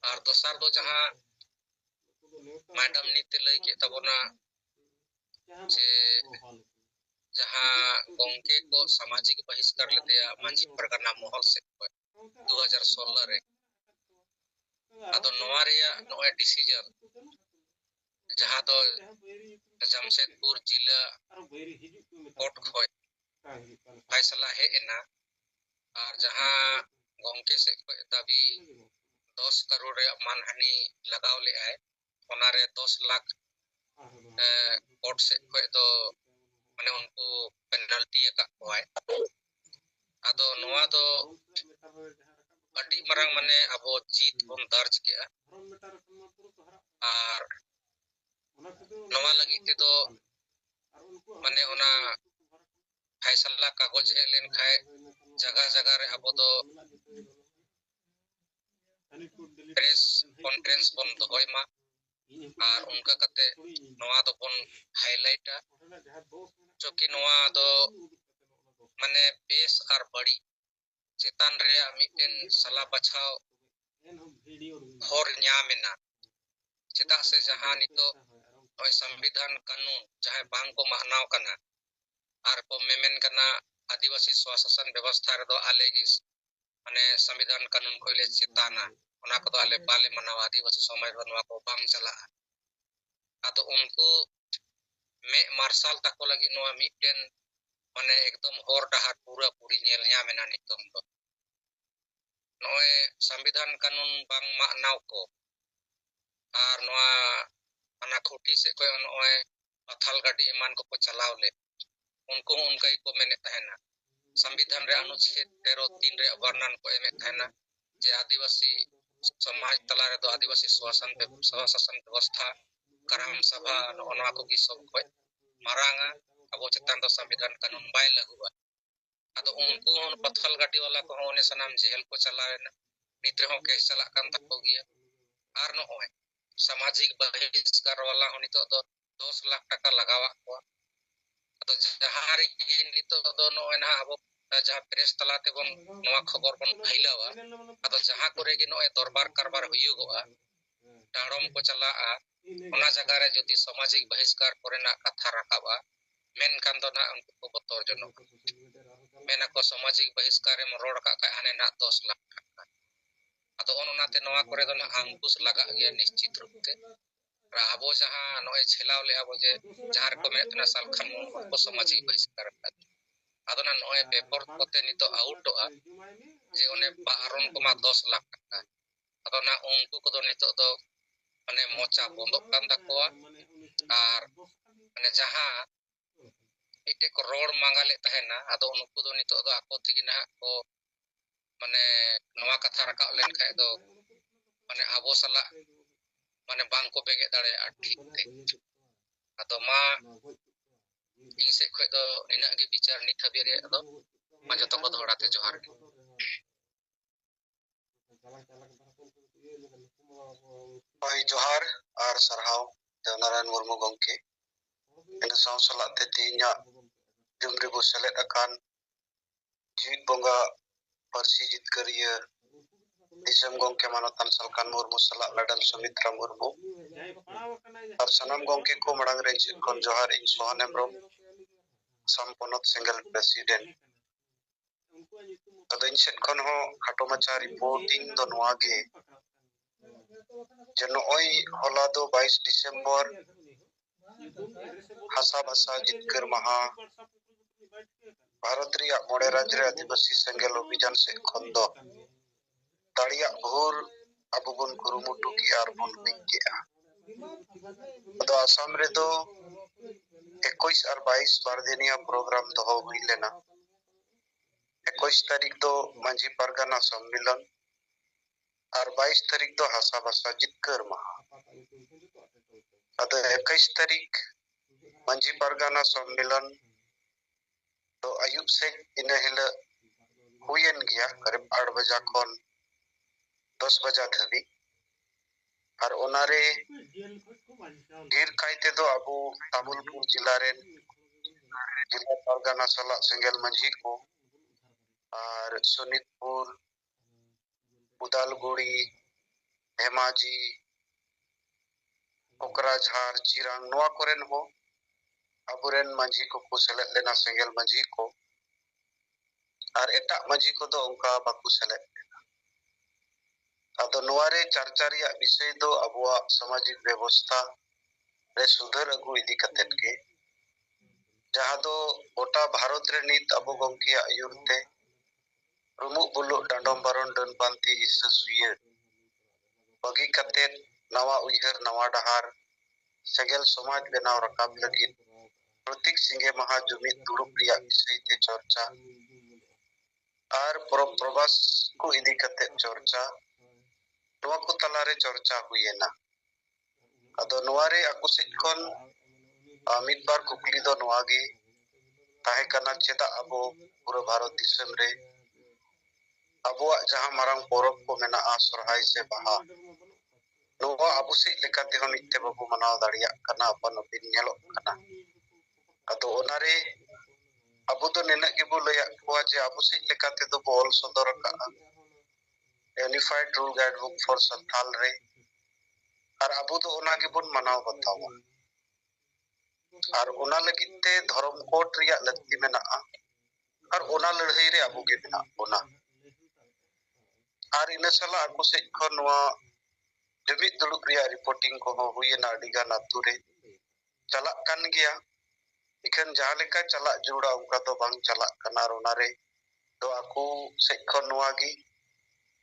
और दोसर दो जहां मैडम नीति लई के तबना जे जहां गोंके को सामाजिक बहिष्कार लेते मांझी परगना महल से 2016 रे अदो नोआ रेया नोए डिसीजन जहां दो जमशेदपुर जिला कोर्ट खोय फैसला है एना और जहां गोंके से दाबी 10 करोड़ रे मानहानि लगाव ले आए ओनारे 10 लाख कोर्ट से खोय दो माने उनको पेनल्टी का होय अदो नोआ दो अडी मरंग माने अबो जीत बन दर्ज के और नोआ लगी ते दो माने ओना फैसला कागज हे लेन खाए जगह जगह रे अबो दो प्रेस कॉन्फ्रेंस बन दोय मा और उनका कते नोआ दो बन हाईलाइटा चोकि नोआ दो माने बेस और बड़ी चेतन रे मिटेन सला बचाव हर न्यामेना चेदा से जहां नितो संविधान कानून जहां बांग को मानव कना और को मेमेन कना आदिवासी स्वशासन व्यवस्था रे दो आलेगी माने संविधान कानून कोइले चेताना ओना को आले बाले मनाव आदिवासी समाज बनवा को बांग चला अतो उनको में मार्शल तको लगी नोआ मिटेन माने एकदम हर डहार पूरा पूरी नेल न्यामेना नितम दो नोए संविधान कानून बांग मानव को और नोआ अना खोटी से कोई नोए अथल गाड़ी ईमान को चलाव ले उनको उनका ही को मैंने कहना संविधान रे अनुच्छेद 13(3) रे वर्णन को एमे कहना जे आदिवासी समाज तला रे दो आदिवासी स्वशासन व्यवस्था करम सभा ओना को की सब को मारांगा अब चेतन तो संविधान कानून बाय लगुआ अतो उनको उन पथल गाड़ी वाला को होने सनाम जेल को चलावे ना मित्र हो केस चला कान तको गया आर नो होय सामाजिक बहिष्कार वाला होनी तो 10 लाख टका लगावा को तो जहां रे ये नितो दो नो ना अब जहां प्रेस तलाते बन नवा खबर बन फैलावा अतो जहां करे कि नो दरबार कारबार हुयुगोआ डाड़म को चला ओना जगह रे जदि सामाजिक बहिष्कार करेना कथा राखाबा मेन कान दो ना उनको को बतर जनो मेना को सामाजिक बहिष्कार में रोड का आने ना 10 लाख टका अतो ओनाते नवा करे दो ना अंकुश लगा गया निश्चित रूप से राबो जहां नोए छेलाव ले आबो जे जहार को मेतना साल कानून को सामाजिक बहिष्कार अदो ना नोए पेपर कोते नितो आउटोआ जे ओने बारन को मा 10 लाख टका अदो ना उनको को दो नितो दो माने मोचा बंद कान तकोआ और माने जहां इटे को रोड मांगाले तहेना अदो उनको दो नितो दो आको थिगी ना को माने नवा कथा रका लेन खाय दो माने आबो सला माने बांग को बेगे दाड़े ठीक ते अदो मा इन से खोय दो निना गे विचार नि थबे रे अदो मा जतो को धोड़ाते जोहार भाई जोहार और सरहाव देवनारायण मुर्मू गंके इन साव सलाते तीना जुमरे बो सेलेद अकान जीत बोंगा परसी जितकरिया दिसम गंके मानतान सलकान मुर्मू सला लडन सुमित्रा मुर्मू और सनम गंके को मड़ांग रे कोन जोहार इन सोहन एमरम संपन्नत सिंगल प्रेसिडेंट अदो इन सेट कोन हो खाटो मचा रिपोर्टिंग दो नवागे जे नोय होला दो 22 दिसंबर हासा भाषा जितकर महा भारत रिया मोड़े राज्य रे आदिवासी सेंगेल अभियान से कोन दो दाड़िया भोर अबुबन कुरुमुटु की आर बन बिकेआ अदो आसाम रे दो 21 और 22 बारदिनिया प्रोग्राम दो हुई लेना 21 तारीख दो मांझी परगना सम्मेलन और 22 तारीख दो हासा भाषा जितकर महा अदो 21 तारीख मांझी परगना सम्मेलन तो अयुब से इन हिल हुयन गया करीब 8 बजा खन 10 बजा धबी और ओनारे ढेर कायते दो अबू तामुलपुर जिला रे जिला परगना सला सेंगेल मंझी को और सोनितपुर ᱩᱫᱟᱞᱜᱩᱲᱤ, ᱫᱷᱮᱢᱟᱡᱤ, ᱠᱳᱠᱨᱟᱡᱷᱟᱲ, ᱪᱤᱨᱟᱝ ᱱᱚᱣᱟ ᱠᱚᱨᱮᱱ ᱦᱚᱸ ᱟᱵᱚᱨᱮᱱ ᱢᱟᱹᱡᱷᱤ ᱠᱚᱠᱚ ᱥᱮᱞᱮᱫ ᱞᱮᱱᱟ, ᱥᱮᱸᱜᱮᱞ ᱢᱟᱹᱡᱷᱤ ᱠᱚ, ᱟᱨ ᱮᱴᱟᱜ ᱢᱟᱹᱡᱷᱤ ᱠᱚᱫᱚ ᱚᱱᱠᱟ ᱵᱟᱠᱚ ᱥᱮᱞᱮᱫ ᱞᱮᱱᱟ। ᱟᱫᱚ ᱱᱚᱣᱟᱨᱮ ᱪᱟᱨᱪᱟ ᱨᱮᱭᱟᱜ ᱵᱤᱥᱚᱭ ᱫᱚ ᱟᱵᱚᱣᱟᱜ ᱥᱟᱢᱟᱡᱤᱠ ᱵᱮᱵᱚᱥᱛᱷᱟ ᱨᱮ ᱥᱩᱫᱷᱟᱹᱨ ᱟᱹᱜᱩ ᱤᱫᱤ ᱠᱟᱛᱮᱫ ᱜᱮ, ᱡᱟᱦᱟᱸ ᱫᱚ ᱜᱚᱴᱟ ᱵᱷᱟᱨᱚᱛ ᱨᱮ ᱱᱤᱛ ᱟᱵᱚ ᱜᱚᱢᱠᱮᱭᱟᱜ ᱟᱹᱭᱩᱨ ᱛᱮ ᱨᱩᱢᱩᱜ ᱵᱩᱞᱩᱜ ᱰᱟᱸᱰᱚᱢ ᱵᱟᱨᱚᱱ ᱰᱟᱹᱱ ᱯᱟᱱᱛᱮ ᱦᱤᱥᱟᱹ ᱥᱩᱭᱟᱹ ᱵᱟᱹᱜᱤ ᱠᱟᱛᱮᱫ ᱱᱟᱣᱟ ᱩᱭᱦᱟᱹᱨ, ᱱᱟᱣᱟ ᱰᱟᱦᱟᱨ, ᱥᱮᱸᱜᱮᱞ ᱥᱚᱢᱟᱡᱽ ᱵᱮᱱᱟᱣ ᱨᱟᱠᱟᱵ ᱞᱟᱹᱜᱤᱫ ᱯᱨᱚᱛᱤᱠ ᱥᱤᱸᱜᱮ ᱢᱟᱦᱟ ᱡᱩᱢᱤᱫ ᱫᱩᱲᱩᱵ ᱨᱮᱭᱟᱜ ᱵᱤᱥᱚᱭ ᱛᱮ ᱪᱚᱨᱪᱟ ᱟᱨ ᱯᱚᱨᱚᱵᱽ ᱯᱨᱚᱵᱟᱥ ᱠᱚ ᱤᱫᱤ ᱠᱟᱛᱮᱫ ᱪᱚᱨᱪᱟ, ᱱᱚᱣᱟ ᱠᱚ ᱛᱟᱞᱟᱨᱮ ᱪᱚᱨᱪᱟ ᱦᱩᱭᱮᱱᱟ। ᱟᱫᱚ ᱱᱚᱣᱟᱨᱮ ᱟᱠᱚ ᱥᱮᱫ ᱠᱷᱚᱱ ᱢᱤᱫᱵᱟᱨ ᱠᱩᱠᱞᱤ ᱫᱚ ᱱᱚᱣᱟ ᱜᱮ ᱛᱟᱦᱮᱸ ᱠᱟᱱᱟ, ᱪᱮᱫᱟᱜ ᱟᱵᱚ ᱯᱩᱨᱟᱹ ᱵᱷᱟᱨᱚᱛ ᱫᱤᱥᱚᱢ ᱨᱮ ᱟᱵᱚᱣᱟᱜ ᱡᱟᱦᱟᱸ ᱢᱟᱨᱟᱝ ᱯᱚᱨᱚᱵᱽ ᱠᱚ ᱢᱮᱱᱟᱜᱼᱟ, ᱥᱚᱨᱦᱟᱭ ᱥᱮ ᱵᱟᱦᱟ, ᱱᱚᱣᱟ ᱟᱵᱚ ᱥᱮᱫ ᱞᱮᱠᱟ ᱛᱮᱦᱚᱸ ᱢᱤᱫᱛᱮ ᱵᱟᱵᱚ ᱢᱟᱱᱟᱣ ᱫᱟᱲᱮᱭᱟᱜ ᱠᱟᱱᱟ, ᱟᱯᱟᱱ ᱟᱹᱯᱤᱱ ᱧᱮᱞᱚᱜ ᱠᱟᱱᱟ। ᱟᱫᱚ ᱚᱱᱟᱨᱮ ᱟᱵᱚ ᱫᱚ ᱱᱤᱱᱟᱹᱜ ᱜᱮᱵᱚ ᱞᱟᱹᱭᱟᱫ ᱠᱚᱣᱟ ᱡᱮ ᱟᱵᱚ ᱥᱮᱫ ᱞᱮᱠᱟ ᱛᱮᱫᱚ ᱵᱚ ᱚᱞ ᱥᱚᱫᱚᱨ ᱟᱠᱟᱜᱼᱟ unified rule guide book for Santal ᱨᱮ, ᱟᱨ ᱟᱵᱚ ᱫᱚ ᱚᱱᱟ ᱜᱮᱵᱚᱱ ᱢᱟᱱᱟᱣ ᱵᱟᱛᱟᱣᱟ। ᱟᱨ ᱚᱱᱟ ᱞᱟᱹᱜᱤᱫ ᱛᱮ ᱫᱷᱚᱨᱚᱢ ᱠᱳᱰ ᱨᱮᱭᱟᱜ ᱞᱟᱹᱠᱛᱤ ᱢᱮᱱᱟᱜᱼᱟ, ᱟᱨ ᱚᱱᱟ ᱞᱟᱹᱲᱦᱟᱹᱭ ᱨᱮ ᱟᱵᱚ ᱜᱮ ᱢᱮᱱᱟᱜ ᱵᱚᱱᱟ। ᱟᱨ ᱤᱱᱟᱹ ᱥᱟᱞᱟᱜ ᱟᱠᱚ ᱥᱮᱫ ᱠᱷᱚᱱ ᱱᱚᱣᱟ ᱡᱩᱢᱤᱫ ᱫᱩᱲᱩᱵ ᱨᱮᱭᱟᱜ ᱨᱤᱯᱳর্টিং ᱠᱚᱦᱚᱸ ᱦᱩᱭᱮᱱᱟ, ᱟᱹᱰᱤᱜᱟᱱ ᱟᱛᱳ ᱨᱮ ᱪᱟᱞᱟᱜ ᱠᱟᱱ ᱜᱮᱭᱟ। ᱤᱠᱷᱟᱹᱱ ᱡᱟᱦᱟᱸ ᱞᱮᱠᱟ ᱪᱟᱞᱟᱜ ᱡᱟᱹᱨᱩᱲᱟ ᱚᱱᱠᱟ ᱫᱚ ᱵᱟᱝ ᱪᱟᱞᱟᱜ ᱠᱟᱱᱟ। ᱟᱨ ᱚᱱᱟᱨᱮ ᱫᱚ ᱟᱠᱚ ᱥᱮᱫ ᱠᱷᱚᱱ ᱱᱚᱣᱟ ᱜᱮ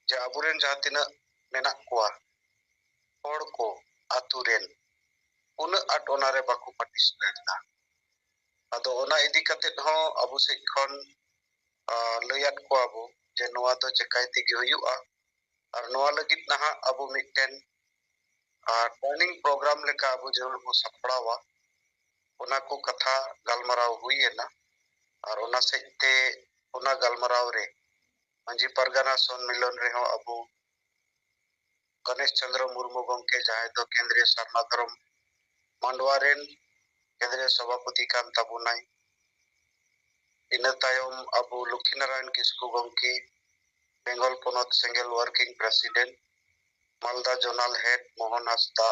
ᱡᱮ ᱟᱵᱚᱨᱮᱱ ᱡᱟᱦᱟᱸ ᱛᱤᱱᱟᱹᱜ ᱢᱮᱱᱟᱜ ᱠᱚᱣᱟ ᱦᱚᱲ ᱠᱚ ᱟᱛᱳ ᱨᱮᱱ, ᱩᱱᱟᱹᱜ ᱟᱸᱴ ᱚᱱᱟᱨᱮ ᱵᱟᱠᱚ ᱯᱟর্টিসিপেᱴ ᱮᱫᱟ। ᱟᱫᱚ ᱚᱱᱟ ᱤᱫᱤ ᱠᱟᱛᱮᱫ ᱦᱚᱸ ᱟᱵᱚ ᱥᱮᱫ ᱠᱷᱚᱱ ᱞᱟᱹᱭᱟᱫ ᱠᱚᱣᱟ ᱵᱚ ᱡᱮ ᱱᱚᱣᱟ ᱫᱚ ᱪᱮᱠᱟᱭ ᱛᱮᱜᱮ ᱦᱩᱭᱩᱜᱼᱟ। ᱟᱨ ᱱᱚᱣᱟ ᱞᱟᱹᱜᱤᱫ ᱱᱟᱦᱟᱜ ᱟᱵᱚ ᱢᱤᱫᱴᱮᱱ ᱴᱨᱮᱱᱤᱝ ᱯᱨᱳᱜᱨᱟᱢ ᱞᱮᱠᱟ ᱟᱵᱚ ᱡᱟᱹᱨᱩᱲ ᱵᱚ ᱥᱟᱯᱲᱟᱣᱟ। ᱚᱱᱟ ᱠᱚ ᱠᱟᱛᱷᱟ ᱜᱟᱞᱢᱟᱨᱟᱣ ᱦᱩᱭᱮᱱᱟ, ᱟᱨ ᱚᱱᱟ ᱥᱮᱫ ᱛᱮ ᱚᱱᱟ ᱜᱟᱞᱢᱟᱨᱟᱣ ᱨᱮ ᱢᱟᱹᱡᱷᱤ ᱯᱟᱨᱜᱟᱱᱟ ᱥᱚᱱᱢᱤᱞᱚᱱ ᱨᱮᱦᱚᱸ ᱟᱵᱚ गणेश चंद्र मुर्मू गंके जहां दो केंद्रीय सारना धर्म मांडवा रेन केंद्रीय सभापति कान ताबुनाय, इना तायम अबो लक्ष्मीनारायण किस्कु गंके बेंगल पोनत Sengel working president, Malda zonal head Mohan Hansda,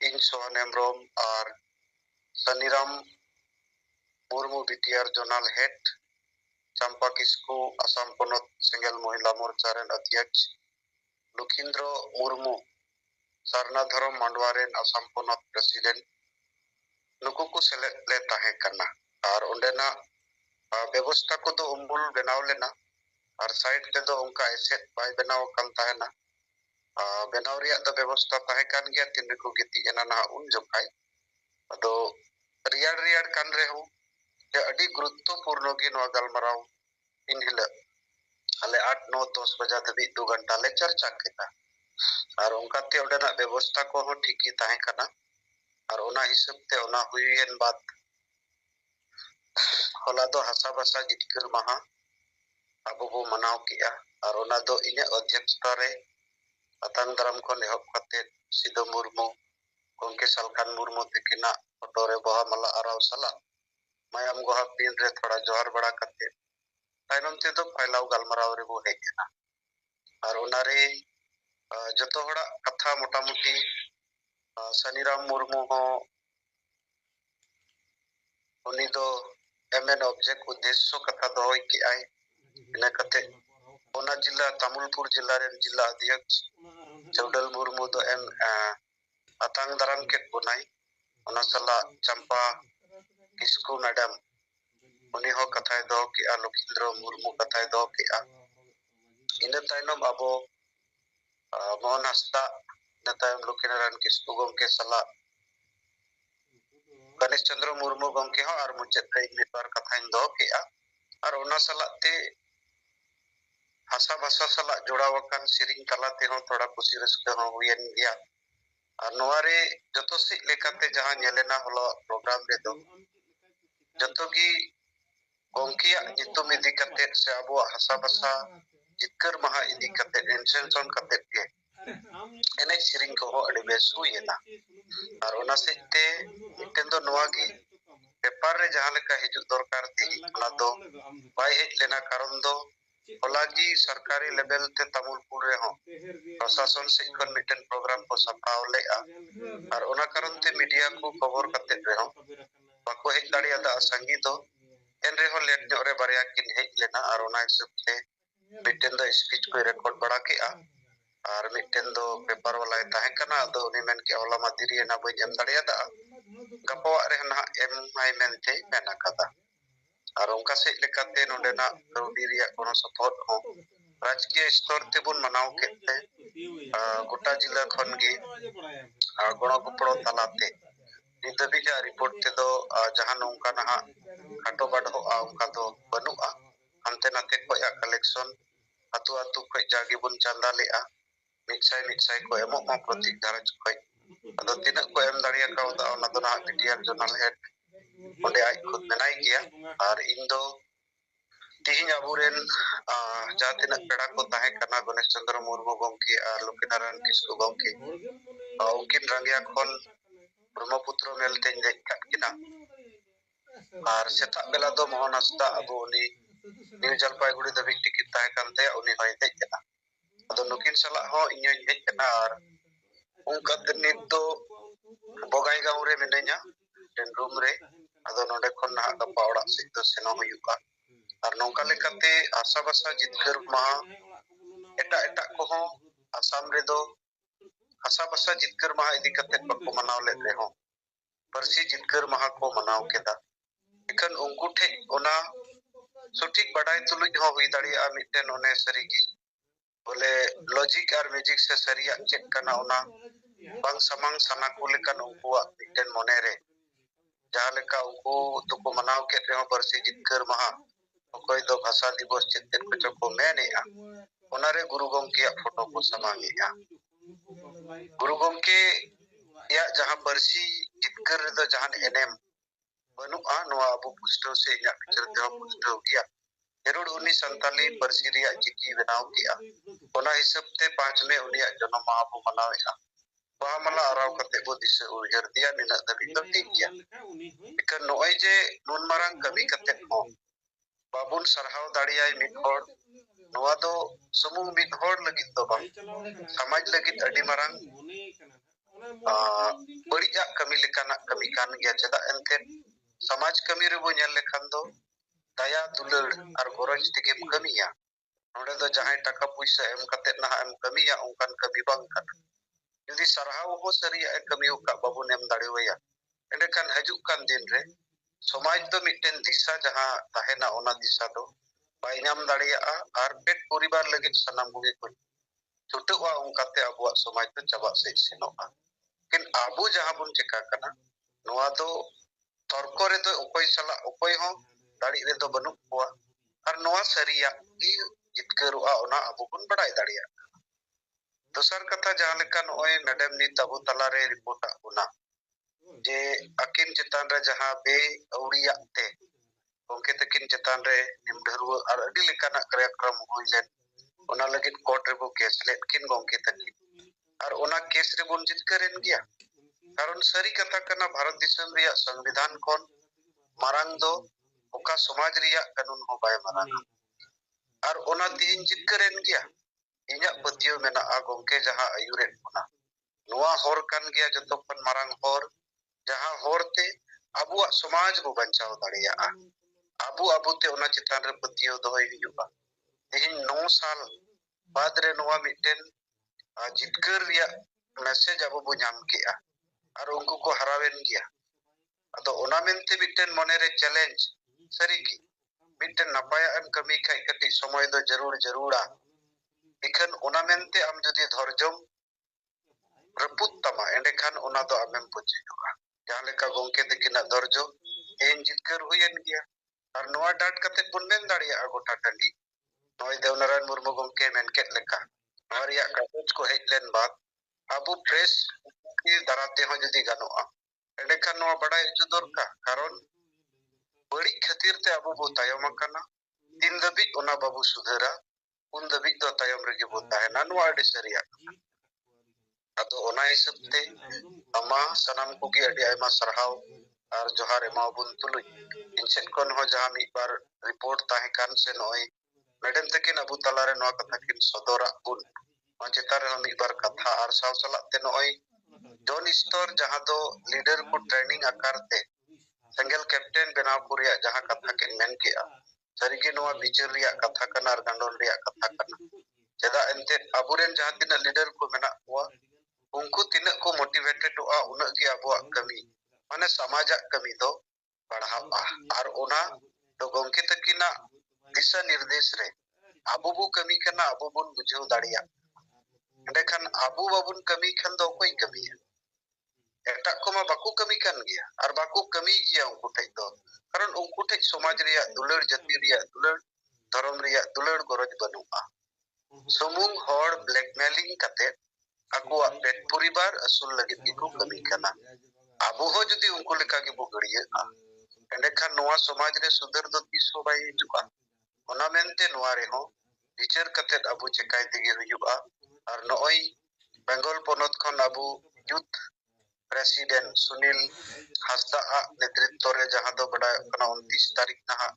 इन सोहन हेम्ब्रम और Saniram Murmu BTR zonal head, Champa Kisku Assam पोनत सेंगेल महिला मोर्चा रेन अध्यक्ष, लुखिंद्र मुर्मू सारना धर्म मांडवा रेन आसाम पोनत प्रेसिडेंट, नुकु को सेलेद ले ताहे कना। और ओंडेना व्यवस्था को तो उम्बुल बनाव लेना, और साइड ते दो उनका एसेट बाय बनाव कन ताहेना, बनाव रिया द व्यवस्था ताहे कान गया तिन को गिति एना ना उन जोखाय। अदो रियाड रियाड कान रे हो जे अडी गुरुत्वपूर्ण गे नवा गलमराव इन हिला आले 8-9-10 बजा धबी 2 घंटा ले चर्चा केता, और उनकाते ओडेना व्यवस्था को हो ठीक ही ताहे कना। और ओना हिसाब ते ओना हुयेन बात होला दो हसा बसा जितकर महा अबो बो मनाव किया, और ओना दो इने अध्यक्षता रे अतंग दरम को नेहब कते सिदो मुर्मू गंके सालखान मुर्मू तकिना फोटो रे बहा मला आराव सला मायाम गोहा पिन रे थोड़ा जोहर बड़ा कते ताइनम ते दो फैलाव गलमराव रे बो हेजना। और ओनारे जतो हड़ा कथा मोटामुटी सनीराम मुर्मू हो उनी दो एमएन ऑब्जेक्ट उद्देश्य कथा दोय कि आय इना कते ओना जिला तमिलपुर जिला रे जिला अध्यक्ष चौडल मुर्मू दो एम अतंग दरम के बुनाई, ओना सला चंपा किस्कू मैडम उनी हो कथाय दो कि लुखिंद्र मुर्मू कथाय दो कि इन ताइनम अबो मोहन हांसदा नतायम लुखिनारायण किस्कू गंके सला गणेश चंद्र मुर्मू गंके हो और मुचेत रे मिदबार कथाइन दो कि और ओना सला ते भाषा भाषा सला जोड़ावकान सिरिंग तलाते हो थोड़ा खुशी रस्का हो हुयन गया। और नोवारे जतो से लेकाते जहां नेलेना हलो प्रोग्राम रे दो जतो की गंकिया नितुम इदी कते से अबो भाषा भाषा जितकर महा इदी कते इंसेंशन कते के एने सिरिंग को अडी बेस हुयना। और ओना सेते मिटेन दो नोवा की पेपर रे जहां लेका हिजु दरकार ती ओना दो बाय हेज लेना कारण दो Holagi sarkari level te Tamulpur reho prosason se kon miten program ko sapao lea ar ona karon te media ko cover kate reho bako hej dariada asangi do en reho let nyore barya kin hej lena ar ona hisab te miten do speech ko record bada ke ar miten do paper wala tahe kana do uni men ke ola madiri na bain em dariada gapo re na em mai mente mena kata ar onka se lekate nondena kaudi riya kono support ho राजकीय स्तर ते बुन मनाव केते गोटा जिला खन गे गणगोपड़ो तलाते निदबिजा report ते दो जहां नौका नहा खाटो बाडो उनका दो बनुआ हमते नाते को या कलेक्शन अतु अतु को जागी बुन चंदा लेआ मिक्साई को एमो मा प्रतीक धारज को अदो तिना को एम दाड़िया का उदा ओना दो ना मीडिया जर्नल हेड ओंडे आज खुद मेनाई गया और इन दो तिहिन अबुरेन जहाँ तिना पेड़ा को ताहे करना गणेश चंद्र मुर्मू गंके और लक्ष्मीनारायण किस्कु गंके उनकिन रंगिया खन ब्रह्मपुत्र मेलते देख किना और सेता बेला दो मोहन हंसदा अबु उनी न्यू जलपाईगुड़ी दबिक टिकट ताहे कानते उनी होय देख किना अदो नुकिन सला हो इन्यो हेज किना और उनका नित दो बगाई गांव रे मिने냐 den room re ado nonde khon na ga pawda sit do seno huyuka ar nongka lekate asa basa jitkar ma eta ko asam re do asa basa jitkar ma idi kate ko manaw le reho parsi jitkar maha ko manaw keda ikan unku the ona sotik badai tuluj ho hui daria mitten one sarigi bole logic ar magic se saria check kana ona bang samang sana kulikan unkuwa mitten monere jahaleka unku tuko manaw ke reho parsi jitkar maha okoy do bhasa divos chetten ko choko menea onare guru gomke photo को समांगेगा गुरु गमके या जहां बरसी जितकर दो जहां NM बनुआ नोआ अबु पुस्टो से या picture ते पुस्टो गया जरूर 1947 बरसी रिया चिकी बनाव किया ओना हिसाब ते 5 में उनिया जन्म माहबु मनावेगा बामला आराव कते बो दिस उजर दिया निना दबि तो ठीक किया इकर नोय जे नुन मारंग कमी कते हो बाबुन सरहाव दाड़ियाय मिखोड़ नोआ दो समूह मिखोड़ लगित दो बा समाज लगित अडी मारंग बड़िया कमी लेकाना कमी कान गया चदा एनते समाज कमी रे बो नेल लेखान दो दया दुलड़ और गरज तेगे कमिया नोडे दो जहां टाका पैसा एम कते ना एम कमिया उनकान कमी बांग काना यदि सरहाव हो सरिया कमी का बाबुन एम दाड़ेवया एंडे कान हजुक कान दिन रे समाज दो मिटेन दिशा जहां ताहेना ओना दिशा दो बाय नाम दाड़िया और पेट परिवार लगित सनाम गुगे को छुटुआ उनकाते अबुआ समाज दो चबा से सेनोआ किन आबु जहां बुन चेका कना नोआ दो तर्क रे दो उकोय सला उकोय हो दाड़ी रे दो बनु कोआ और नोआ सरिया की जितकरुआ ओना आबु बुन बड़ाई दाड़िया दोसर कथा जहां लेका नोय मैडम नी तबु तला रे रिपोर्ट उना जे अकिन चितान रे जहां बे औड़िया ते गोंके तकिन चितान रे निमढरु और अडी लेकाना कार्यक्रम होइलेन ओना लगिन कोर्ट रे बो केस लेट किन गोंके तकिन और ओना केस रे बुन जितकरेन गया कारण सरी कथा कना भारत दिसम रिया संविधान कोन मारांग दो ओका समाज रिया कानून हो बाय मारांग और ओना तीन जितकरेन गया इन्या पतियो मेना आ गोंके जहां आयुरेन ओना नोआ होर कान गया जतो खन मारांग होर जहां होरते अबुआ समाज बो बंचाव दाड़िया अबु ते ओना चितान रे पतियो दोय हिजुबा तीन 9 साल बाद रे नोआ मिटेन जितकर रिया मैसेज अबु बो नाम किया और उनको को हरावेन गया अदो ओना मेनते मिटेन मने रे चैलेंज सरी की मिटेन नपाया एम कमी खाई कटी समय दो जरूरा इखन ओना मेनते आम जदि धैर्यम रपुत तमा एंडे खान ओना दो आमेम पुजियोगा जहां लेका गोंके तकिना धैर्य एन जितकर हुयन गया और नोआ डाट कते बुन मेन दाड़िया गोटा टंडी नोय देवनारायण मुर्मू गोंके मेनकेट लेका और या कागज को हेजलेन बात अबु फ्रेश की दराते हो जदि गानोआ एंडे खान नोआ बड़ा इजु दरका कारण बड़ी खातिर ते अबु बो तायम काना दिन दबि ओना बाबू सुधरा उन दबि दो तायम रेगे बो ताहेना नोआ अडी सरिया अदो ओना हिसाब ते अमा सनम कुगी अडी आयमा सरहाव और जोहार एमा बुन तुलुज इनसेन कोन हो जहां मी बार रिपोर्ट ताहे कान से नोय मैडम तकिन अबु तलारे नवा कथा किन सदरा बुन नवा चेतान रे मिदबार कथा आर साव सलात ते नोय जॉन स्टोर जहां दो लीडर को ट्रेनिंग आकार ते सेंगल कैप्टन बनाव को रिया जहां कथा किन मेन किया सरिगे नवा बिचार रिया कथा कना आर गंडोल रिया कथा कना चेदा एंते अबुरेन जहां तिना लीडर को मेना हुआ उनको तिना को मोटिवेटेड हुआ उना गी अबुआ कमी माने समाजा कमी दो बढ़ावा आर ओना तो गोंके तकिना दिशा निर्देश रे अबु बु कमी कना अबु बुन बुझाव दाड़िया एंडेखान अबु बाबुन कमी खान दो कोई कमी एटा को मा बाकु कमी कान गया और बाकु कमी गया उनको ठेक दो कारण उनको ठेक समाज रिया दुलड़ जाति रिया दुलड़ धर्म रिया दुलड़ गरज बनुआ सुमुंग हॉर ब्लैकमेलिंग कते अकुआ पेट परिवार असुल लगित इको कमी कना अबु हो जदी उनको लेका के बुगड़िए एंडेखान नोआ समाज रे सुधर दो तिसो बाई हिजुआ ओना मेनते नोआ रे हो विचार कते अबु चेकाय तेगे हुजुआ और नोई बेंगल पोनत खन अबु यूथ प्रेसिडेंट सुनील हासदा नेतृत्व रे जहां दो बड़ा कना 29 तारीख नहा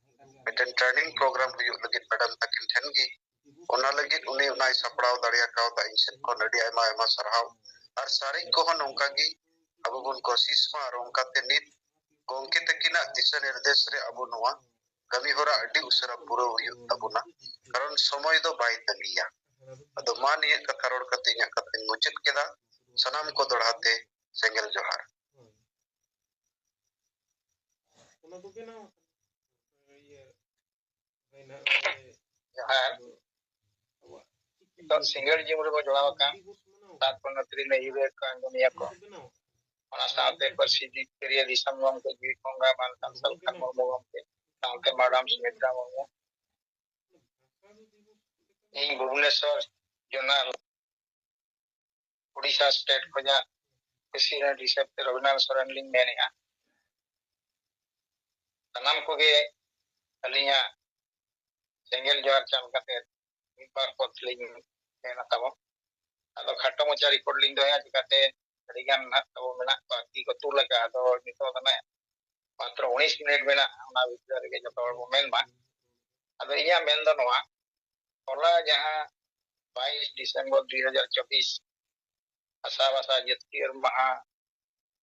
मिटन ट्रेनिंग प्रोग्राम हुयु लगित मैडम तकिन ठेनगी ओना लगित उनी उनाय सपड़ाव दाड़िया काव दा इंसेन को नडी आयमा आयमा सरहाव और सारे को हन उनका गी अबु बुन कोशिश मा और उनका ते नित गोंके तकिना दिशा निर्देश रे अबु नोआ कमी होरा अड्डी उसरा पूरा हुयु तबुना कारण समय दो बाय तंगिया अदो मानिए कथा रोड कते nya कते मुचित केदा सनाम को दोड़ाते सेंगल जोहार जोहार तो सिंगर जी मुरे को जोड़ाव का सात पन्नत्री ने युवे का अंगमिया को ona saate persidi kriya disam ngom ke ji konga man kansal kan ngom ke saate madam smita ngom ing Bhubaneswar journal Odisha state khoja president hisab te Rabindranath Soren ling menea tanam ko ge alinya sengel johar cham kate par potling mena tamo ado khato mocha record ling do ya chikate rigan na tabo mena baki ko tu laga ado nito tane मात्र 19 minute में ना ना विचार के जो तौर main बा अब इया मेन दो नवा होला जहां 22 दिसंबर 2024 आसावासा जितकिर महा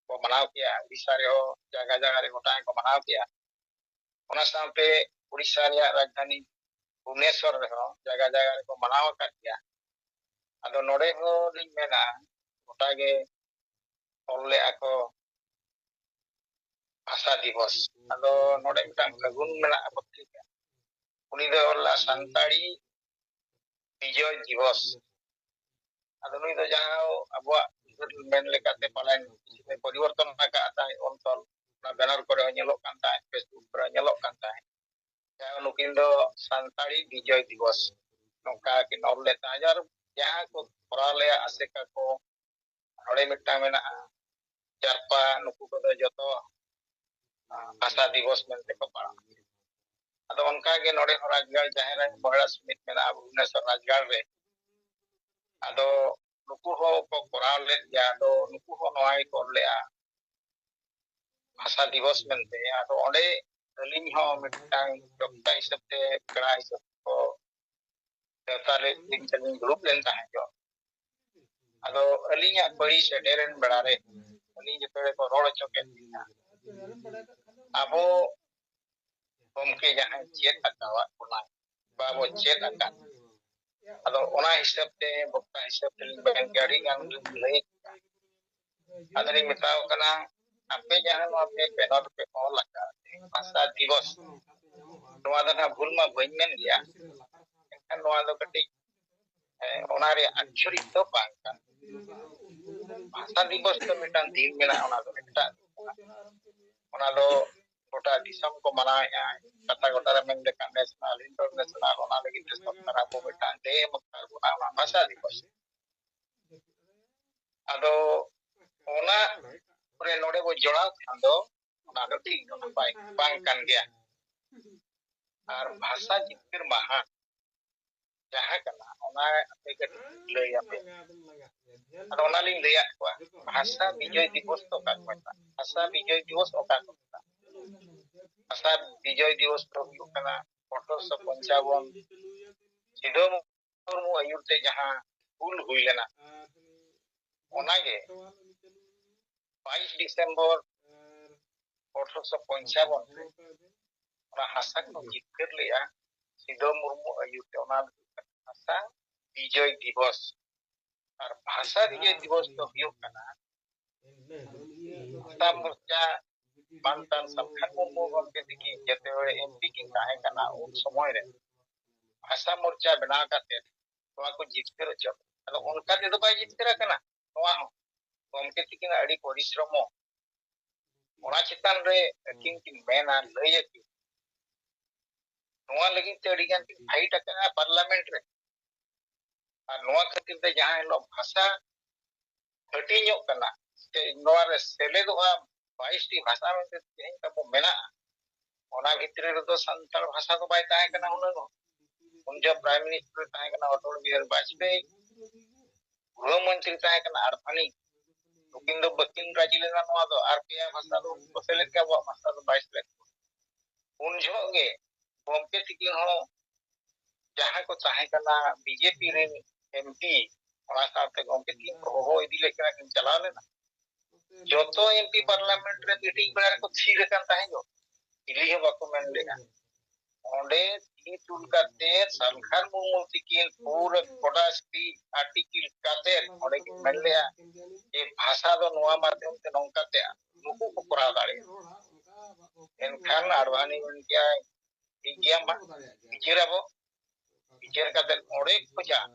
को मनाव किया उड़ीसा रे हो जगह जगह रे गोटा को मनाव किया ओना साथे उड़ीसा रे राजधानी भुवनेश्वर रे हो जगह जगह रे को मनाव कर किया अदो नोडे हो लिंग मेना गोटा के ओले ako भाषा दिवस अदो नोडे मिटांग फागुन मेना पत्रिका उनी दो ला संताड़ी विजय दिवस अदो नुई दो जहां अबवा मेन लेकाते पालन परिवर्तन का ताय ऑनतल ना बैनर करे ñelok kan ताय फेसबुक करे ñelok kan ताय ya nukin do संताड़ी विजय दिवस नोका कि नोले ताजार जहां को पराले आसेका को नोडे मिटांग मेना jarpa nuku ko do joto भाषा दिवस मेनते को पड़ा अदो उनका के नोडे राजगाड़ जाहेर महिला समिति में भुवनेश्वर राजगाड़ रे अदो नुकु हो को कोराव ले या दो नुकु हो नोई कर ले भाषा दिवस मेनते अदो ओंडे अलिंग हो मिटांग डॉक्टर हिसाब ते कड़ा हिसाब को ताले लिंक चलिंग ग्रुप लेनता है जो अदो अलिंग या बड़ी सेटेरन बड़ा रे अलिंग जतरे को रोड चौके abo gomke jahan chet akawa ona babo chet akan ado ona hisab te bokta hisab te ben gari gan lei adari mitao kana ape jahan ape penor pe all laka भाषा दिवस noa da bhul ma bhainen gya kan noa do kati ona re actually to bangka भाषा दिवस to mitan din mena ona do eta ona do गोटा दिसम को मनाया कथा गोटा में देखा नेशनल इंटरनेशनल होना लगी तो सब तरह को बेटा दे मक्कार गुना भाषा दिवस अदो ओना पूरे नोडे को जोड़ा खांदो ओना दो ठीक दो पाई बांग कान गया और भाषा जितकिर महा जहां कना ओना अपने के ले आपे अदो ओना लिंग ले आको भाषा विजय दिवस तो का भाषा विजय दिवस ओका भाषा विजय दिवस तो हुयुग कना 1855 ᱥᱤᱫᱷᱩ ᱢᱩᱨᱢᱩ ᱟᱹᱭᱩᱨ ᱛᱮ ᱡᱟᱦᱟᱸ ᱦᱩᱞ ᱦᱩᱭ ᱞᱮᱱᱟ ᱚᱱᱟᱜᱮ 22 ᱰᱤᱥᱮᱢᱵᱚᱨ 1855 ᱨᱮ ᱚᱱᱟ ᱦᱟᱥᱟ ᱠᱚ ᱡᱤᱛᱠᱟᱹᱨ ᱞᱮᱜᱼᱟ ᱥᱤᱫᱷᱩ ᱢᱩᱨᱢᱩ ᱟᱹᱭᱩᱨ ᱛᱮ ᱚᱱᱟ ᱵᱷᱟষᱟ ᱵᱤᱡᱚᱭ ᱫᱤᱵᱚᱥ ᱟᱨ ᱵᱷᱟষᱟ ᱵᱤᱡᱚᱭ ᱫᱤᱵᱚᱥ ᱫᱚ ᱦᱩᱭᱩᱜ ᱠᱟᱱᱟ ᱵᱷᱟষᱟ ᱢᱳᱨᱪᱟ ᱵᱟᱱᱛᱟᱱ ᱥᱟᱞᱠᱷᱟᱱ ᱢᱩᱨᱢᱩ ᱜᱚᱢᱠᱮ ᱛᱤᱠᱤᱱ ᱡᱮᱛᱮᱵᱟᱨᱮ ᱮᱢᱯᱤ ᱠᱤᱱ ᱛᱟᱦᱮᱸ ᱠᱟᱱᱟ ᱩᱱ ᱥᱚᱢᱚᱭ ᱨᱮ ᱵᱷᱟষᱟ ᱢᱳᱨᱪᱟ ᱵᱮᱱᱟᱣ ᱠᱟᱛᱮ ᱱᱚᱣᱟ ko ᱡᱤᱛᱠᱟᱹᱨ ᱦᱚᱪᱚ ᱟᱫᱚ ᱚᱱᱠᱟ ᱛᱮᱫᱚ ᱵᱟᱭ ᱡᱤᱛᱠᱟᱹᱨ ᱟᱠᱟᱱᱟ ᱱᱚᱣᱟ ᱦᱚᱸ ᱜᱚᱢᱠᱮ ᱛᱤᱠᱤᱱ ᱟᱹᱰᱤ ᱯᱚᱨᱤᱥᱨᱚᱢᱚ ᱚᱱᱟ ᱪᱮᱛᱟᱱ ᱨᱮ ᱟᱹᱠᱤᱱ ᱠᱤᱱ ᱢᱮᱱᱟ ᱞᱟᱹᱭᱟᱠᱤᱱ ᱱᱚᱣᱟ ᱞᱟᱹᱜᱤᱫ ᱛᱮ ᱟᱹᱰᱤ ᱜᱟᱱ ᱠᱤᱱ ᱯᱷᱟᱭᱤᱴ ᱟᱠᱟᱱᱟ ᱯᱟᱨᱞᱟᱢᱮᱱᱴ ᱨᱮ ᱟᱨ ᱱᱚᱣᱟ ᱠᱷᱟᱹᱛᱤᱨ ᱛᱮ ᱡᱟᱦᱟᱸ ᱦᱤᱞᱳᱜ ᱵᱷᱟষᱟ ᱦᱟᱹᱴᱤᱧᱚᱜ ᱠᱟᱱᱟ ᱥᱮ ᱱᱚᱣᱟ ᱨᱮ ᱥᱮᱞᱮᱫᱚᱜᱼᱟ 22ᱴᱤ ᱵᱷᱟষᱟ ᱢᱮᱱᱛᱮ ᱛᱮᱦᱮᱧ ᱛᱟᱵᱚ ᱢᱮᱱᱟᱜᱼᱟ ᱚᱱᱟ ᱵᱷᱤᱛᱨᱤ ᱨᱮᱫᱚ ᱥᱟᱱᱛᱟᱲ ᱵᱷᱟষᱟ ᱫᱚ ᱵᱟᱭ ᱛᱟᱦᱮᱸ ᱠᱟᱱᱟ ᱩᱱᱟᱹᱜ ᱩᱱ ᱡᱚᱦᱚᱜ ᱯᱨᱟᱭᱤᱢ ᱢᱤᱱᱤᱥᱴᱟᱨ ᱛᱟᱦᱮᱸ ᱠᱟᱱᱟ অটল বিহারী বাজপেয়ী গৃহ মন্ত্রী তাহেᱸ ᱠᱟᱱᱟ আডবাণী ᱱᱩᱠᱤᱱ ᱫᱚ ᱵᱟᱹᱠᱤᱱ ᱨᱟজি ᱞᱮᱱᱟ ᱱᱚᱣᱟ ᱫᱚ ᱟᱨ ᱯᱮᱭᱟ ᱵᱷᱟষᱟ ᱫᱚ ᱩᱱᱠᱩ ᱥᱮᱞᱮᱫ ᱠᱮᱜᱼᱟ ᱟᱵᱚᱣᱟᱜ ᱵᱷᱟষᱟ ᱫᱚ ᱵᱟᱭ ᱥᱮᱞᱮᱫ ᱩᱱ ᱡᱚᱦᱚᱜ ᱜᱮ ᱜᱚᱢᱠᱮ ᱛᱤᱠᱤᱱ ᱦᱚᱸ ᱡᱟᱦᱟᱸ ᱠᱚ ᱛᱟᱦᱮᱸ ᱠᱟᱱᱟ ᱵᱤᱡᱮᱯᱤ ᱨᱮᱱ एमपी ᱚᱱᱟ ᱥᱟᱶᱛᱮ ᱜᱚᱢᱠᱮ ᱛᱤᱠᱤᱱ ᱠᱚ ᱦᱚᱦᱚ ᱤᱫᱤ ᱞᱮᱫ ᱠᱤᱱᱟ ᱠᱤᱱ ᱪᱟᱞᱟᱣ ᱞᱮᱱᱟ ᱡᱚᱛᱚ ᱮᱢᱯি ᱯᱟᱨᱞᱟᱢᱮᱱᱴ ᱨᱮ ᱢᱤᱴᱤᱝ ᱵᱮᱲᱟ ᱨᱮᱠᱚ ᱛᱷᱤᱨ ᱟᱠᱟᱱ ᱛᱟᱦᱮᱸ ᱫᱚ ᱪᱤᱞᱤ ᱦᱚᱸ ᱵᱟᱠᱚ ᱢᱮᱱ ᱞᱮᱜᱼᱟ ᱚᱸᱰᱮ ᱛᱤ ᱛᱩᱞ ᱠᱟᱛᱮ ᱥᱟᱞᱠᱷᱟᱱ ᱢᱩᱨᱢᱩ ᱛᱤᱠᱤᱱ ᱯᱩᱨᱟᱹ ᱠᱚᱰᱟ ᱥᱯᱤᱪ आर्टिकल ᱠᱟᱛᱮ ᱚᱸᱰᱮ ᱠᱤᱱ ᱢᱮᱱ ᱞᱮᱜᱼᱟ ᱡᱮ ᱵᱷᱟষᱟ ᱫᱚ ᱱᱚᱣᱟ ᱢᱟᱫᱽᱫᱷᱚᱢ ᱛᱮ ᱱᱚᱝᱠᱟᱛᱮ ᱱᱩᱠᱩ ᱠᱚ ᱠᱚᱨᱟᱣ ᱫᱟᱲᱮᱭᱟᱜᱼᱟ ᱮᱱᱠᱷᱟᱱ ᱟᱰᱵᱟᱱᱤ ᱢᱮᱱ ᱠᱮᱜᱼᱟᱭ ᱴᱷᱤᱠ ᱜᱮᱭᱟ ᱢᱟ ᱵᱤᱪᱟᱹᱨᱟᱵᱚ ᱵᱤᱪᱟᱹᱨ ᱠᱟᱛᱮ ᱚᱸᱰᱮ ᱠᱷᱚᱡᱟᱜ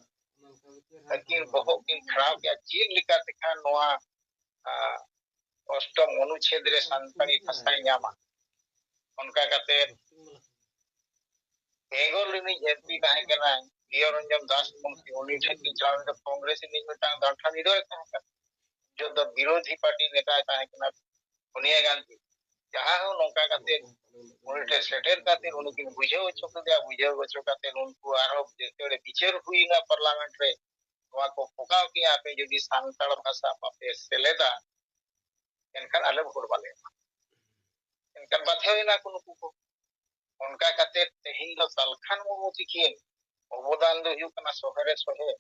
ᱟᱹᱠᱤᱱ ᱵᱚᱦᱚᱜ ᱠᱤᱱ ᱠᱷᱟᱲᱟᱣ ᱠᱮᱜᱼᱟ ᱪᱮᱫ ᱞᱮᱠᱟᱛᱮ ᱠᱷᱟᱱ ᱱᱚᱣᱟ অষ্টম অনুচ্ছেদ রে সান্তাড়ি ভাষায় ᱧᱟᱢᱟ ᱚᱱᱠᱟ ᱠᱟᱛᱮ বেঙ্গল রিনিজ এমপি তাহেᱸ কানা প্রিয়রঞ্জন দাস মন্ত্রী উনি ᱴᱷᱮᱱ ᱠᱤᱱ ᱪᱟᱞᱟᱣ ᱞᱮᱱᱟ ᱠᱚᱝᱜᱨᱮᱥ ᱨᱤᱱᱤᱡ ᱢᱤᱫᱴᱟᱝ ᱜᱟᱱᱴᱷᱟᱲ ᱜᱤᱫᱽᱨᱟᱹᱭ ᱛᱟᱦᱮᱸ ᱠᱟᱱᱟ ᱡᱚᱛᱚ ᱵᱤᱨᱳধী ᱯᱟর্টি নেতাᱭ ᱛᱟᱦᱮᱸ ᱠᱟᱱᱟ ᱥᱳনিয়া ᱜᱟᱱধী ᱡᱟᱦᱟᱸ ᱦᱚᱸ ᱱᱚᱝᱠᱟ ᱠᱟᱛᱮ उन्हीं टे सेटेर काते उन्हीं की बुझाव चुक दिया बुझाव चुक काते उनको आरोप देते हुए विचार हुई ना पार्लियामेंट रे वहाँ को फुकाव किया आपे यदि सांताड़ भाषा आपे सेलेदा इनका अलग भोट वाले इनका बाध्य हुई ना कुनको को उनका काते तेहिं लो सलखान मुर्मू तिकिन अवदान दो हुई कना सोहरे सोहे